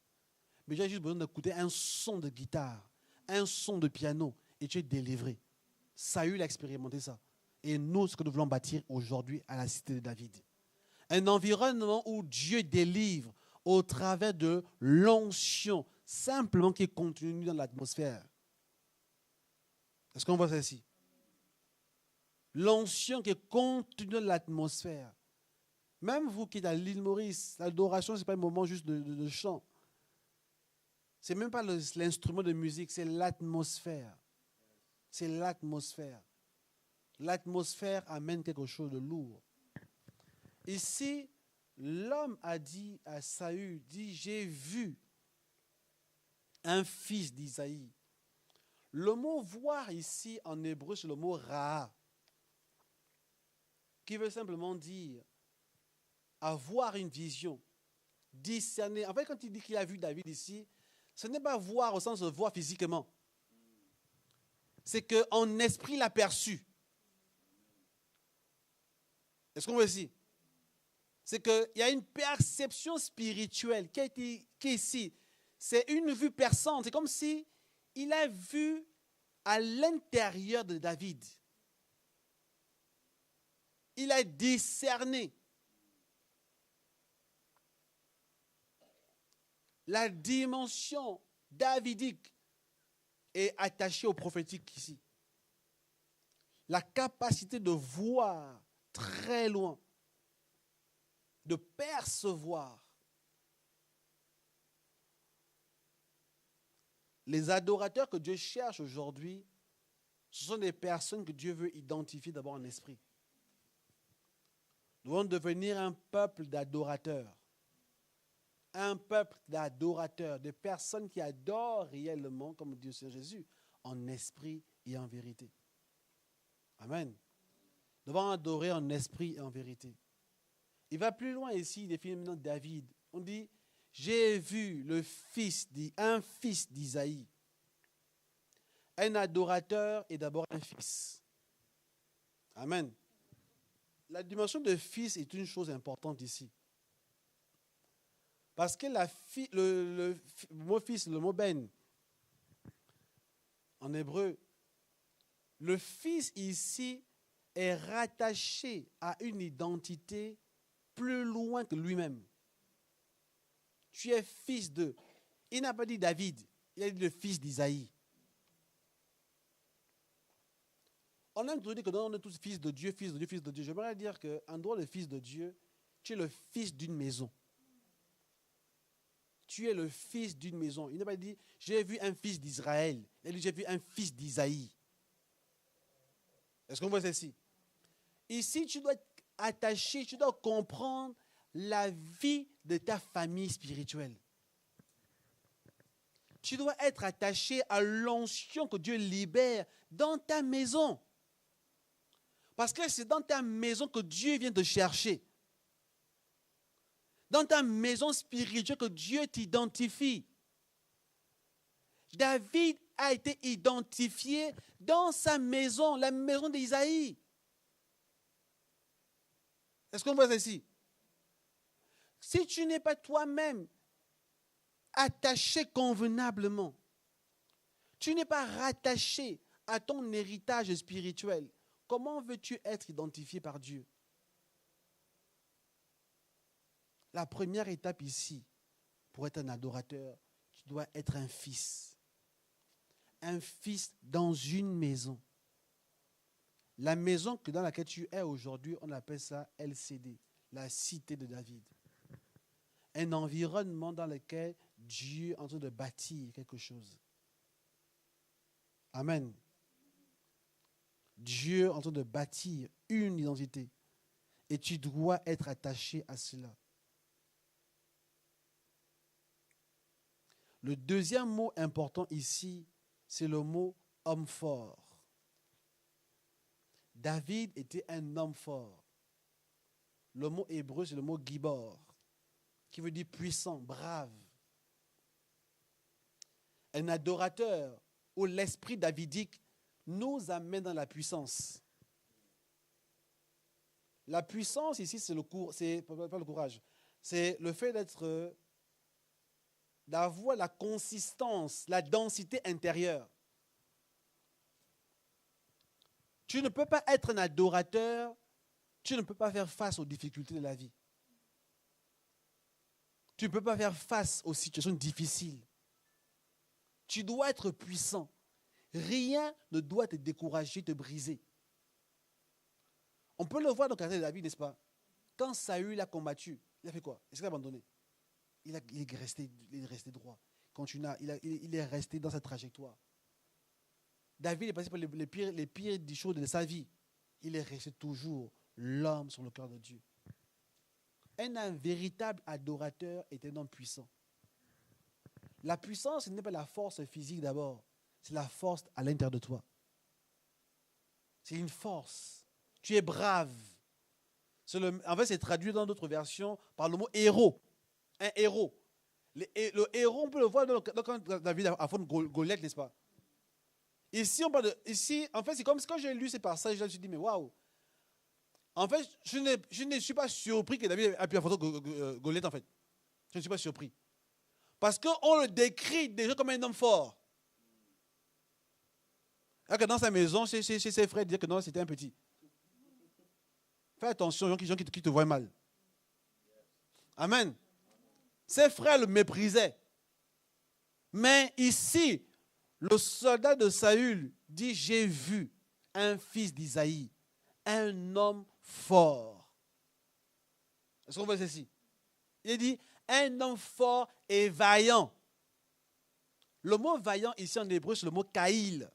Mais j'ai juste besoin d'écouter un son de guitare, un son de piano, et tu es délivré. Saül a expérimenté ça. Et nous, ce que nous voulons bâtir aujourd'hui à la cité de David. Un environnement où Dieu délivre au travers de l'onction, simplement qui est contenue dans l'atmosphère. Est-ce qu'on voit ça ici? L'onction qui est contenue dans l'atmosphère. Même vous qui êtes à l'île Maurice, l'adoration, ce n'est pas un moment juste de chant. Ce n'est même pas l'instrument de musique, c'est l'atmosphère. C'est l'atmosphère. L'atmosphère amène quelque chose de lourd. Ici, l'homme a dit à Saül, j'ai vu un fils d'Isaïe. Le mot voir ici en hébreu, c'est le mot ra'a, qui veut simplement dire avoir une vision, discerner. En fait, quand il dit qu'il a vu David ici, ce n'est pas voir au sens de voir physiquement. C'est qu'en esprit, il l'a perçu. Est-ce qu'on voit ici? C'est qu'il y a une perception spirituelle qui est ici. C'est une vue perçante. C'est comme si il a vu à l'intérieur de David. Il a discerné la dimension davidique est attachée au prophétique ici. La capacité de voir très loin, de percevoir. Les adorateurs que Dieu cherche aujourd'hui, ce sont des personnes que Dieu veut identifier d'abord en esprit. Nous devons devenir un peuple d'adorateurs. Un peuple d'adorateurs, de personnes qui adorent réellement, comme dit le Seigneur Jésus, en esprit et en vérité. Amen. Nous devons adorer en esprit et en vérité. Il va plus loin ici, il définit maintenant David. On dit, j'ai vu un fils d'Isaïe. Un adorateur est d'abord un fils. Amen. La dimension de fils est une chose importante ici. Parce que le mot fils, le mot ben, en hébreu, le fils ici est rattaché à une identité plus loin que lui-même. Tu es fils de. Il n'a pas dit David, il a dit le fils d'Isaïe. On aime toujours dire que on est tous fils de Dieu, fils de Dieu, fils de Dieu. J'aimerais dire qu'en dehors de fils de Dieu, tu es le fils d'une maison. Tu es le fils d'une maison. Il n'a pas dit, j'ai vu un fils d'Israël. Il a dit, j'ai vu un fils d'Isaïe. Est-ce qu'on voit ceci? Ici, tu dois être attaché, tu dois comprendre la vie de ta famille spirituelle. Tu dois être attaché à l'onction que Dieu libère dans ta maison. Parce que c'est dans ta maison que Dieu vient te chercher. Dans ta maison spirituelle que Dieu t'identifie. David a été identifié dans sa maison, la maison d'Isaïe. Est-ce qu'on voit ça ici? Si tu n'es pas toi-même attaché convenablement, tu n'es pas rattaché à ton héritage spirituel, comment veux-tu être identifié par Dieu? La première étape ici, pour être un adorateur, tu dois être un fils. Un fils dans une maison. La maison dans laquelle tu es aujourd'hui, on appelle ça LCD, la cité de David. Un environnement dans lequel Dieu est en train de bâtir quelque chose. Amen. Dieu est en train de bâtir une identité. Et tu dois être attaché à cela. Le deuxième mot important ici, c'est le mot homme fort. David était un homme fort. Le mot hébreu, c'est le mot gibor, qui veut dire puissant, brave. Un adorateur où l'esprit davidique nous amène dans la puissance. La puissance ici, c'est pas le courage, c'est le fait d'avoir la consistance, la densité intérieure. Tu ne peux pas être un adorateur, tu ne peux pas faire face aux difficultés de la vie. Tu ne peux pas faire face aux situations difficiles. Tu dois être puissant. Rien ne doit te décourager, te briser. On peut le voir dans le caractère de David, n'est-ce pas? Quand Saül a combattu, il a fait quoi? Est-ce qu'il a abandonné? Il est resté droit. Il est resté dans sa trajectoire. David est passé par les pires des choses de sa vie. Il est resté toujours l'homme sur le cœur de Dieu. Un véritable adorateur est un homme puissant. La puissance, ce n'est pas la force physique d'abord. C'est la force à l'intérieur de toi. C'est une force. Tu es brave. En fait, c'est traduit dans d'autres versions par le mot héros. un héros. Le héros, on peut le voir quand David affronte Goliath, n'est-ce pas? Ici, on parle de, ici, en fait, c'est comme quand j'ai lu ces passages, je me suis dit, mais waouh! En fait, je ne suis pas surpris que David a pu affronter Goliath, en fait. Je ne suis pas surpris. Parce qu'on le décrit déjà comme un homme fort. Alors que dans sa maison, chez ses frères, disaient que non, c'était un petit. Fais attention aux gens qui te voient mal. Amen. Ses frères le méprisaient. Mais ici, le soldat de Saül dit, j'ai vu un fils d'Isaïe, un homme fort. Est-ce qu'on voit ceci? Il dit, un homme fort et vaillant. Le mot vaillant ici en hébreu, c'est le mot kaïl.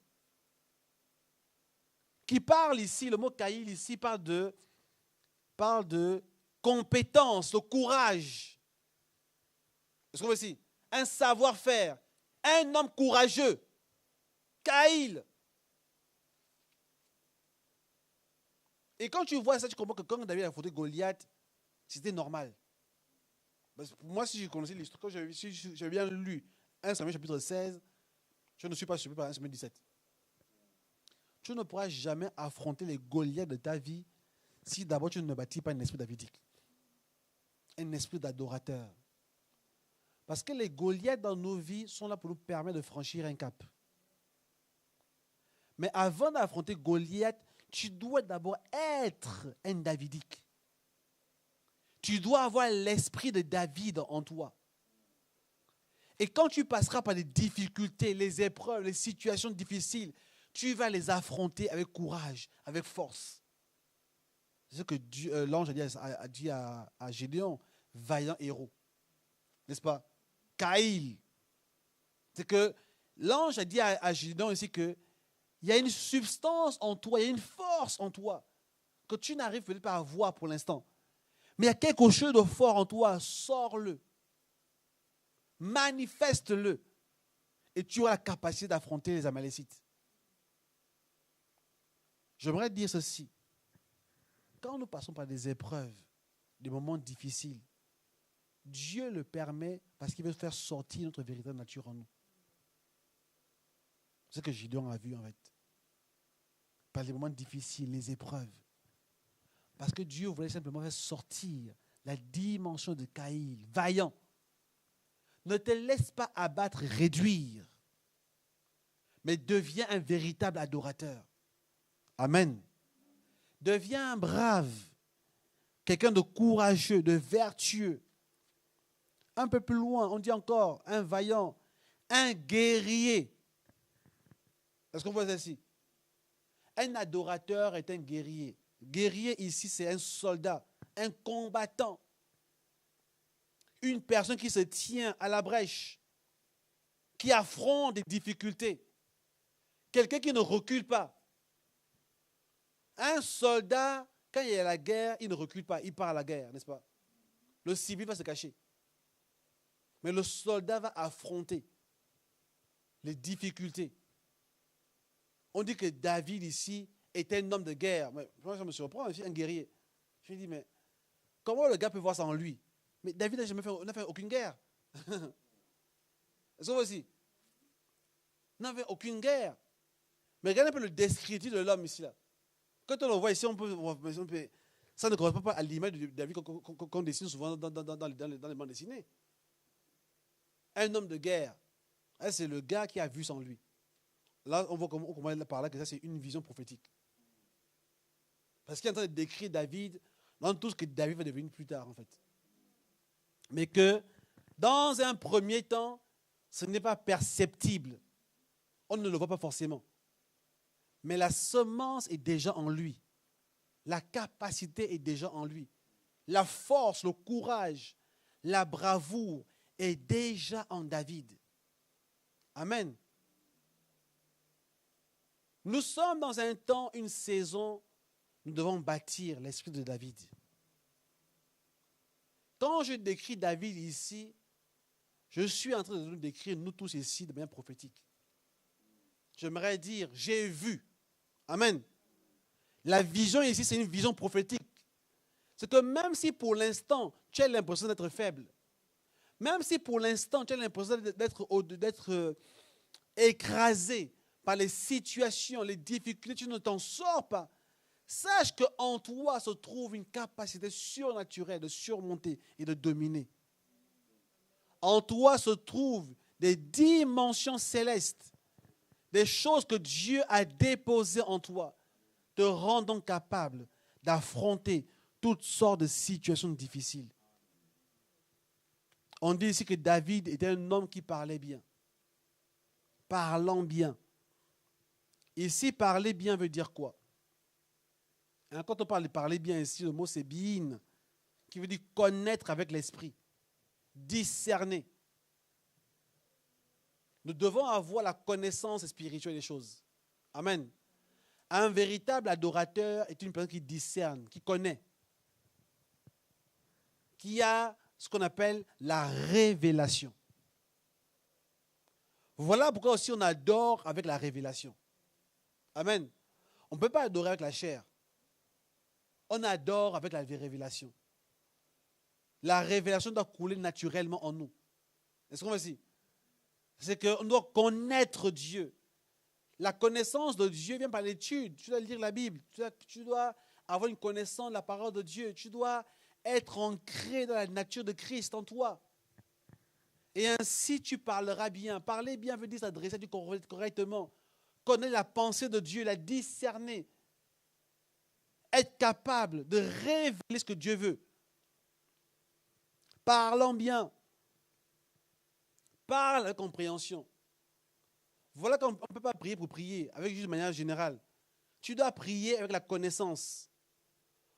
Qui parle ici, le mot kaïl ici parle de compétence, de courage. Est-ce qu'on voit ici? Un savoir-faire, un homme courageux. Kaïl. Et quand tu vois ça, tu comprends que quand David a affronté Goliath, c'était normal. Parce que moi, si je connaissais l'histoire, quand j'ai bien lu 1 Samuel chapitre 16, je ne suis pas surpris par 1 Samuel 17. Tu ne pourras jamais affronter les Goliaths de ta vie si d'abord tu ne bâtis pas un esprit davidique. Un esprit d'adorateur. Parce que les Goliaths dans nos vies sont là pour nous permettre de franchir un cap. Mais avant d'affronter Goliath, tu dois d'abord être un davidique. Tu dois avoir l'esprit de David en toi. Et quand tu passeras par les difficultés, les épreuves, les situations difficiles, tu vas les affronter avec courage, avec force. C'est ce que l'ange a dit à Gédéon, vaillant héros. N'est-ce pas? Kaïl. C'est que l'ange a dit à Gédéon ici qu'il y a une substance en toi, il y a une force en toi que tu n'arrives peut-être pas à voir pour l'instant. Mais il y a quelque chose de fort en toi, sors-le. Manifeste-le. Et tu auras la capacité d'affronter les Amalécites. J'aimerais dire ceci. Quand nous passons par des épreuves, des moments difficiles, Dieu le permet parce qu'il veut faire sortir notre véritable nature en nous. C'est ce que Gideon a vu en fait. Par les moments difficiles, les épreuves. Parce que Dieu voulait simplement faire sortir la dimension de Kaïl, vaillant. Ne te laisse pas abattre, réduire, mais deviens un véritable adorateur. Amen. Deviens un brave, quelqu'un de courageux, de vertueux. Un peu plus loin, on dit encore un vaillant, un guerrier. Est-ce qu'on voit ça ici? Un adorateur est un guerrier. Guerrier ici, c'est un soldat, un combattant. Une personne qui se tient à la brèche, qui affronte des difficultés. Quelqu'un qui ne recule pas. Un soldat, quand il y a la guerre, il ne recule pas, il part à la guerre, n'est-ce pas? Le civil va se cacher. Mais le soldat va affronter les difficultés. On dit que David ici était un homme de guerre. Mais moi, ça me surprend, un guerrier. Je me dis, mais comment le gars peut voir ça en lui? Mais David n'a jamais fait aucune guerre. Ça aussi. Il n'avait aucune guerre. Mais regardez un peu le descriptif de l'homme ici. Là. Quand on le voit ici, ça ne correspond pas à l'image de David qu'on dessine souvent dans les bandes dessinées. Un homme de guerre. C'est le gars qui a vu sans lui. Là, on voit comment par là que ça, c'est une vision prophétique. Parce qu'il est en train de décrire David dans tout ce que David va devenir plus tard, en fait. Mais que, dans un premier temps, ce n'est pas perceptible. On ne le voit pas forcément. Mais la semence est déjà en lui. La capacité est déjà en lui. La force, le courage, la bravoure est déjà en David. Amen. Nous sommes dans un temps, une saison, nous devons bâtir l'esprit de David. Quand je décris David ici, je suis en train de nous décrire, nous tous ici, de manière prophétique. J'aimerais dire, j'ai vu. Amen. La vision ici, c'est une vision prophétique. C'est que même si pour l'instant, tu as l'impression d'être faible, Même si pour l'instant, tu as l'impression d'être écrasé par les situations, les difficultés, tu ne t'en sors pas. Sache qu'en toi se trouve une capacité surnaturelle de surmonter et de dominer. En toi se trouvent des dimensions célestes, des choses que Dieu a déposées en toi, te rendant capable d'affronter toutes sortes de situations difficiles. On dit ici que David était un homme qui parlait bien. Parlant bien. Ici, parler bien veut dire quoi? Quand on parle de parler bien ici, le mot c'est bin, qui veut dire connaître avec l'esprit, discerner. Nous devons avoir la connaissance spirituelle des choses. Amen. Un véritable adorateur est une personne qui discerne, qui connaît, qui a ce qu'on appelle la révélation. Voilà pourquoi aussi on adore avec la révélation. Amen. On ne peut pas adorer avec la chair. On adore avec la révélation. La révélation doit couler naturellement en nous. Est-ce qu'on voit ici? C'est qu'on doit connaître Dieu. La connaissance de Dieu vient par l'étude. Tu dois lire la Bible. Tu dois avoir une connaissance de la parole de Dieu. Tu dois être ancré dans la nature de Christ en toi. Et ainsi tu parleras bien. Parler bien veut dire s'adresser à Dieu correctement. Connaître la pensée de Dieu, la discerner. Être capable de révéler ce que Dieu veut. Parlant bien. Parle avec compréhension. Voilà qu'on ne peut pas prier pour prier, avec juste de manière générale. Tu dois prier avec la connaissance.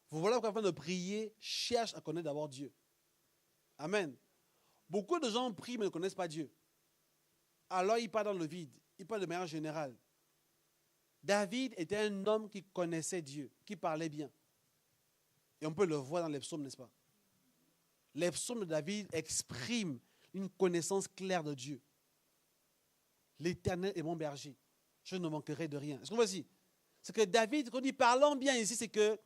Voilà pourquoi, afin de prier, cherche à connaître d'abord Dieu. Amen. Beaucoup de gens prient mais ne connaissent pas Dieu. Alors ils parlent dans le vide. Ils parlent de manière générale. David était un homme qui connaissait Dieu, qui parlait bien. Et on peut le voir dans les psaumes, n'est-ce pas? Les psaumes de David expriment une connaissance claire de Dieu. L'Éternel est mon berger. Je ne manquerai de rien. Est-ce qu'on voit ici? C'est que David, quand il dit parlant bien ici, c'est que,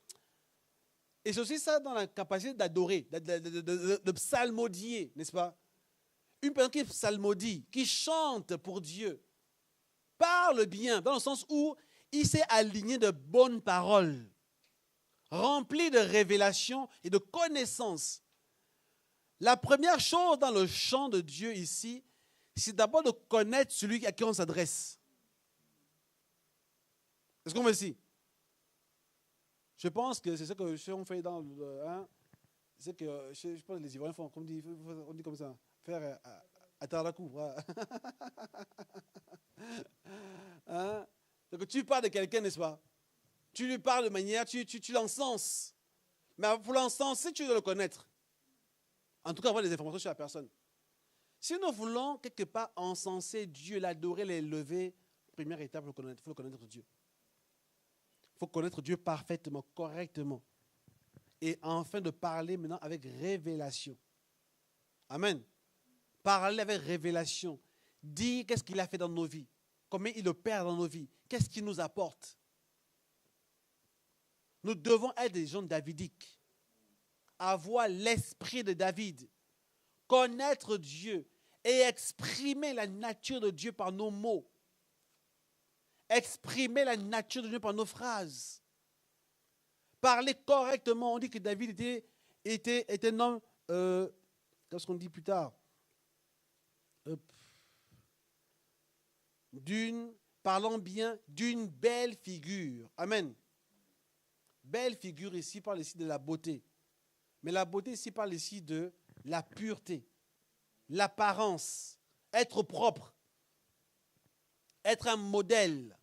et c'est aussi ça dans la capacité d'adorer, de psalmodier, n'est-ce pas? Une personne qui psalmodie, qui chante pour Dieu, parle bien, dans le sens où il s'est aligné de bonnes paroles, rempli de révélations et de connaissances. La première chose dans le chant de Dieu ici, c'est d'abord de connaître celui à qui on s'adresse. Est-ce qu'on voit ici? Je pense que c'est ce que on fait dans le... c'est que, je pense que les Ivoiriens font, on dit comme ça, faire à Tarakou. Donc tu parles de quelqu'un, n'est-ce pas? Tu lui parles de manière, tu l'encenses. Mais pour l'encenser, tu dois le connaître. En tout cas, avoir des informations sur la personne. Si nous voulons quelque part encenser Dieu, l'adorer, l'élever, première étape, il faut connaître Dieu. Il faut connaître Dieu parfaitement, correctement. Et enfin de parler maintenant avec révélation. Amen. Parler avec révélation. Dire qu'est-ce qu'il a fait dans nos vies. Combien il opère dans nos vies. Qu'est-ce qu'il nous apporte. Nous devons être des gens davidiques. Avoir l'esprit de David. Connaître Dieu. Et exprimer la nature de Dieu par nos mots. Exprimer la nature de Dieu par nos phrases. Parler correctement. On dit que David était un homme, qu'est-ce qu'on dit plus tard? Parlant bien, d'une belle figure. Amen. Belle figure ici parle ici de la beauté. Mais la beauté ici parle ici de la pureté. L'apparence, être propre, être un modèle.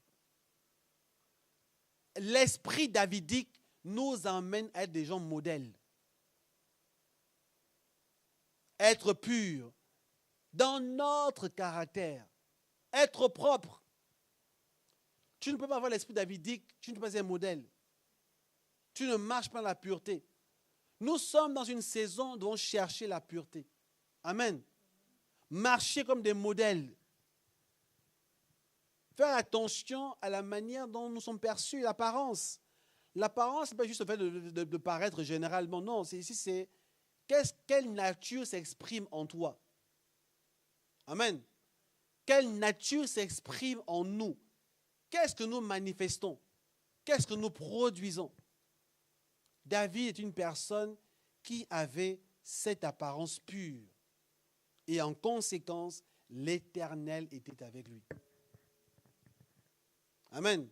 L'esprit davidique nous emmène à être des gens modèles. Être pur dans notre caractère. Être propre. Tu ne peux pas avoir l'esprit davidique, tu ne peux pas être un modèle. Tu ne marches pas dans la pureté. Nous sommes dans une saison où nous devons chercher la pureté. Amen. Marcher comme des modèles. Faire attention à la manière dont nous sommes perçus, l'apparence. L'apparence, ce n'est pas juste le fait de paraître généralement. Non, ici, c'est quelle nature s'exprime en toi? Amen. Quelle nature s'exprime en nous? Qu'est-ce que nous manifestons? Qu'est-ce que nous produisons? David est une personne qui avait cette apparence pure. Et en conséquence, l'Éternel était avec lui. Amen.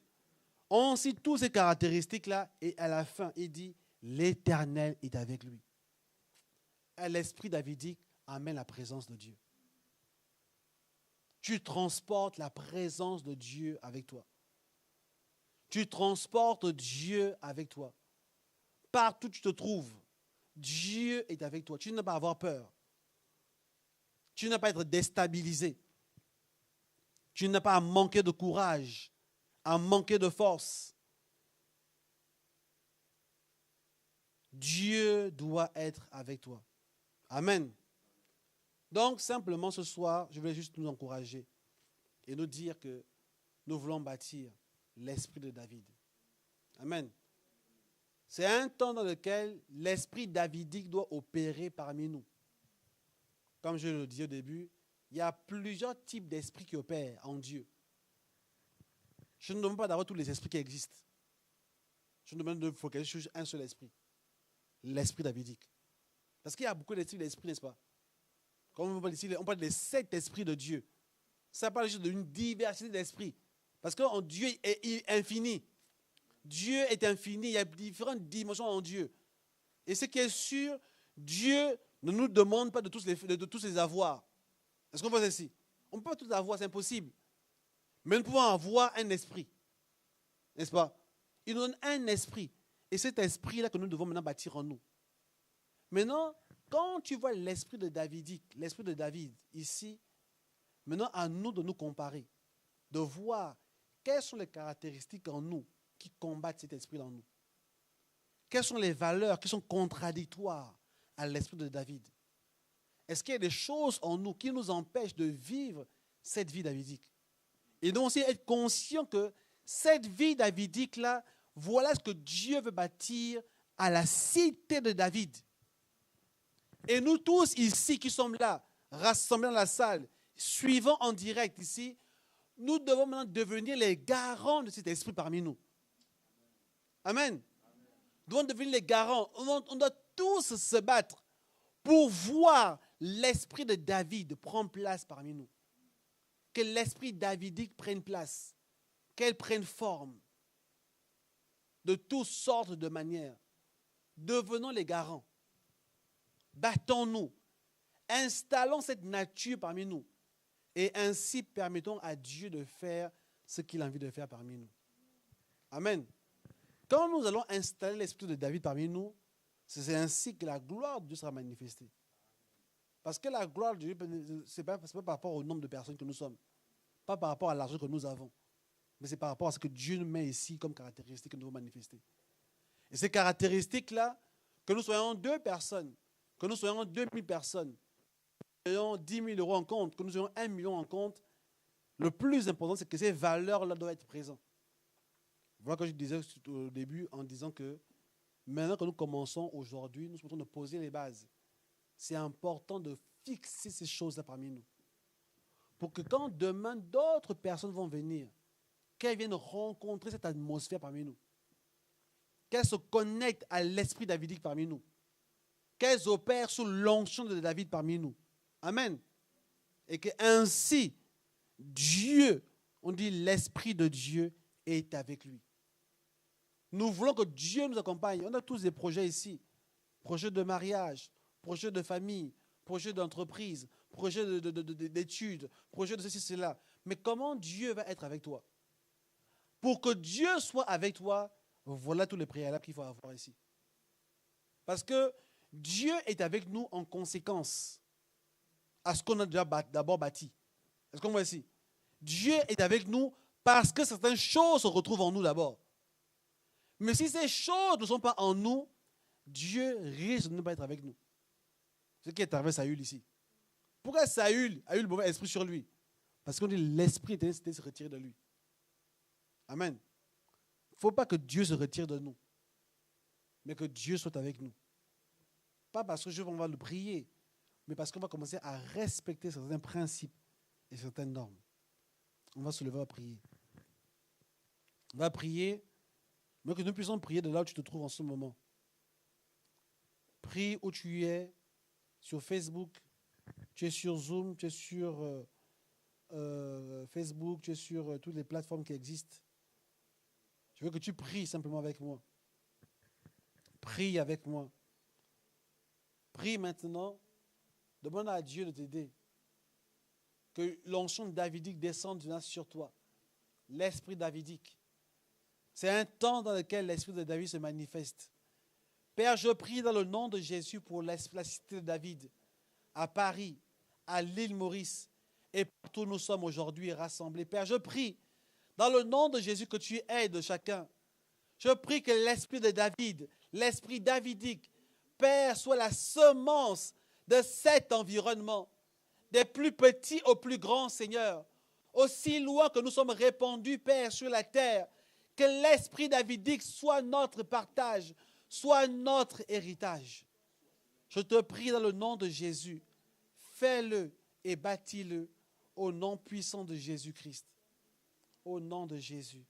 On cite toutes ces caractéristiques-là et à la fin, il dit, l'Éternel est avec lui. Et l'esprit davidique amène la présence de Dieu. Tu transportes la présence de Dieu avec toi. Tu transportes Dieu avec toi. Partout où tu te trouves, Dieu est avec toi. Tu n'as pas à avoir peur. Tu n'as pas à être déstabilisé. Tu n'as pas à manquer de courage, à manquer de force. Dieu doit être avec toi. Amen. Donc, simplement ce soir, je voulais juste nous encourager et nous dire que nous voulons bâtir l'esprit de David. Amen. C'est un temps dans lequel l'esprit davidique doit opérer parmi nous. Comme je le disais au début, il y a plusieurs types d'esprits qui opèrent en Dieu. Je ne demande pas d'avoir tous les esprits qui existent. Je demande de focaliser sur un seul esprit. L'esprit davidique. Parce qu'il y a beaucoup d'esprits, n'est-ce pas? Comme on parle des 7 esprits de Dieu. Ça parle juste d'une diversité d'esprits. Parce que Dieu est infini. Dieu est infini. Il y a différentes dimensions en Dieu. Et ce qui est sûr, Dieu ne nous demande pas de tous les avoir. Est-ce qu'on voit ceci? On ne peut pas tous avoir, c'est impossible. Mais nous pouvons avoir un esprit. N'est-ce pas? Il nous donne un esprit. Et cet esprit-là que nous devons maintenant bâtir en nous. Maintenant, quand tu vois l'esprit de David ici, maintenant à nous de nous comparer, de voir quelles sont les caractéristiques en nous qui combattent cet esprit en nous. Quelles sont les valeurs qui sont contradictoires à l'esprit de David? Est-ce qu'il y a des choses en nous qui nous empêchent de vivre cette vie davidique? Et donc aussi être conscient que cette vie davidique-là, voilà ce que Dieu veut bâtir à la cité de David. Et nous tous ici qui sommes là, rassemblés dans la salle, suivant en direct ici, nous devons maintenant devenir les garants de cet esprit parmi nous. Amen. Nous devons devenir les garants. On doit tous se battre pour voir l'esprit de David prendre place parmi nous. Que l'esprit davidique prenne place. Qu'elle prenne forme. De toutes sortes de manières. Devenons les garants. Battons-nous. Installons cette nature parmi nous. Et ainsi permettons à Dieu de faire ce qu'il a envie de faire parmi nous. Amen. Quand nous allons installer l'esprit de David parmi nous, c'est ainsi que la gloire de Dieu sera manifestée. Parce que la gloire de Dieu, ce n'est pas par rapport au nombre de personnes que nous sommes. Pas par rapport à l'argent que nous avons. Mais c'est par rapport à ce que Dieu nous met ici comme caractéristique que nous devons manifester. Et ces caractéristiques-là, que nous soyons 2 personnes, que nous soyons 2000 personnes, que nous soyons 10 000 euros en compte, que nous soyons 1 million en compte, le plus important, c'est que ces valeurs-là doivent être présentes. Voilà ce que je disais au début en disant que maintenant que nous commençons aujourd'hui, nous sommes en train de poser les bases. C'est important de fixer ces choses-là parmi nous. Pour que quand demain d'autres personnes vont venir, qu'elles viennent rencontrer cette atmosphère parmi nous. Qu'elles se connectent à l'esprit davidique parmi nous. Qu'elles opèrent sous l'onction de David parmi nous. Amen. Et que ainsi, Dieu, on dit l'esprit de Dieu est avec lui. Nous voulons que Dieu nous accompagne. On a tous des projets ici. Projets de mariage, projets de famille, projets d'entreprise, projets d'études, projets de ceci, cela. Mais comment Dieu va être avec toi? Pour que Dieu soit avec toi, voilà tous les préalables qu'il faut avoir ici. Parce que Dieu est avec nous en conséquence à ce qu'on a déjà d'abord bâti. Est-ce qu'on voit ici? Dieu est avec nous parce que certaines choses se retrouvent en nous d'abord. Mais si ces choses ne sont pas en nous, Dieu risque de ne pas être avec nous. Ce qui est arrivé à Saül ici. Pourquoi Saül a eu le mauvais esprit sur lui? Parce qu'on dit l'esprit était se retirer de lui. Amen. Il ne faut pas que Dieu se retire de nous, mais que Dieu soit avec nous. Pas parce que on va le prier, mais parce qu'on va commencer à respecter certains principes et certaines normes. On va se lever à prier. On va prier, mais que nous puissions prier de là où tu te trouves en ce moment. Prie où tu es, sur Facebook, tu es sur Zoom, tu es sur Facebook, tu es sur toutes les plateformes qui existent. Je veux que tu pries simplement avec moi. Prie avec moi. Prie maintenant. Demande à Dieu de t'aider. Que l'onction davidique descende sur toi. L'esprit davidique. C'est un temps dans lequel l'esprit de David se manifeste. Père, je prie dans le nom de Jésus pour la cité de David, à Paris, à l'île Maurice, et partout où nous sommes aujourd'hui rassemblés. Père, je prie dans le nom de Jésus que tu aides chacun. Je prie que l'esprit de David, l'esprit davidique, Père, soit la semence de cet environnement, des plus petits aux plus grands, Seigneur. Aussi loin que nous sommes répandus, Père, sur la terre, que l'esprit davidique soit notre partage, soit notre héritage. Je te prie dans le nom de Jésus, fais-le et bâtis-le au nom puissant de Jésus-Christ. Au nom de Jésus.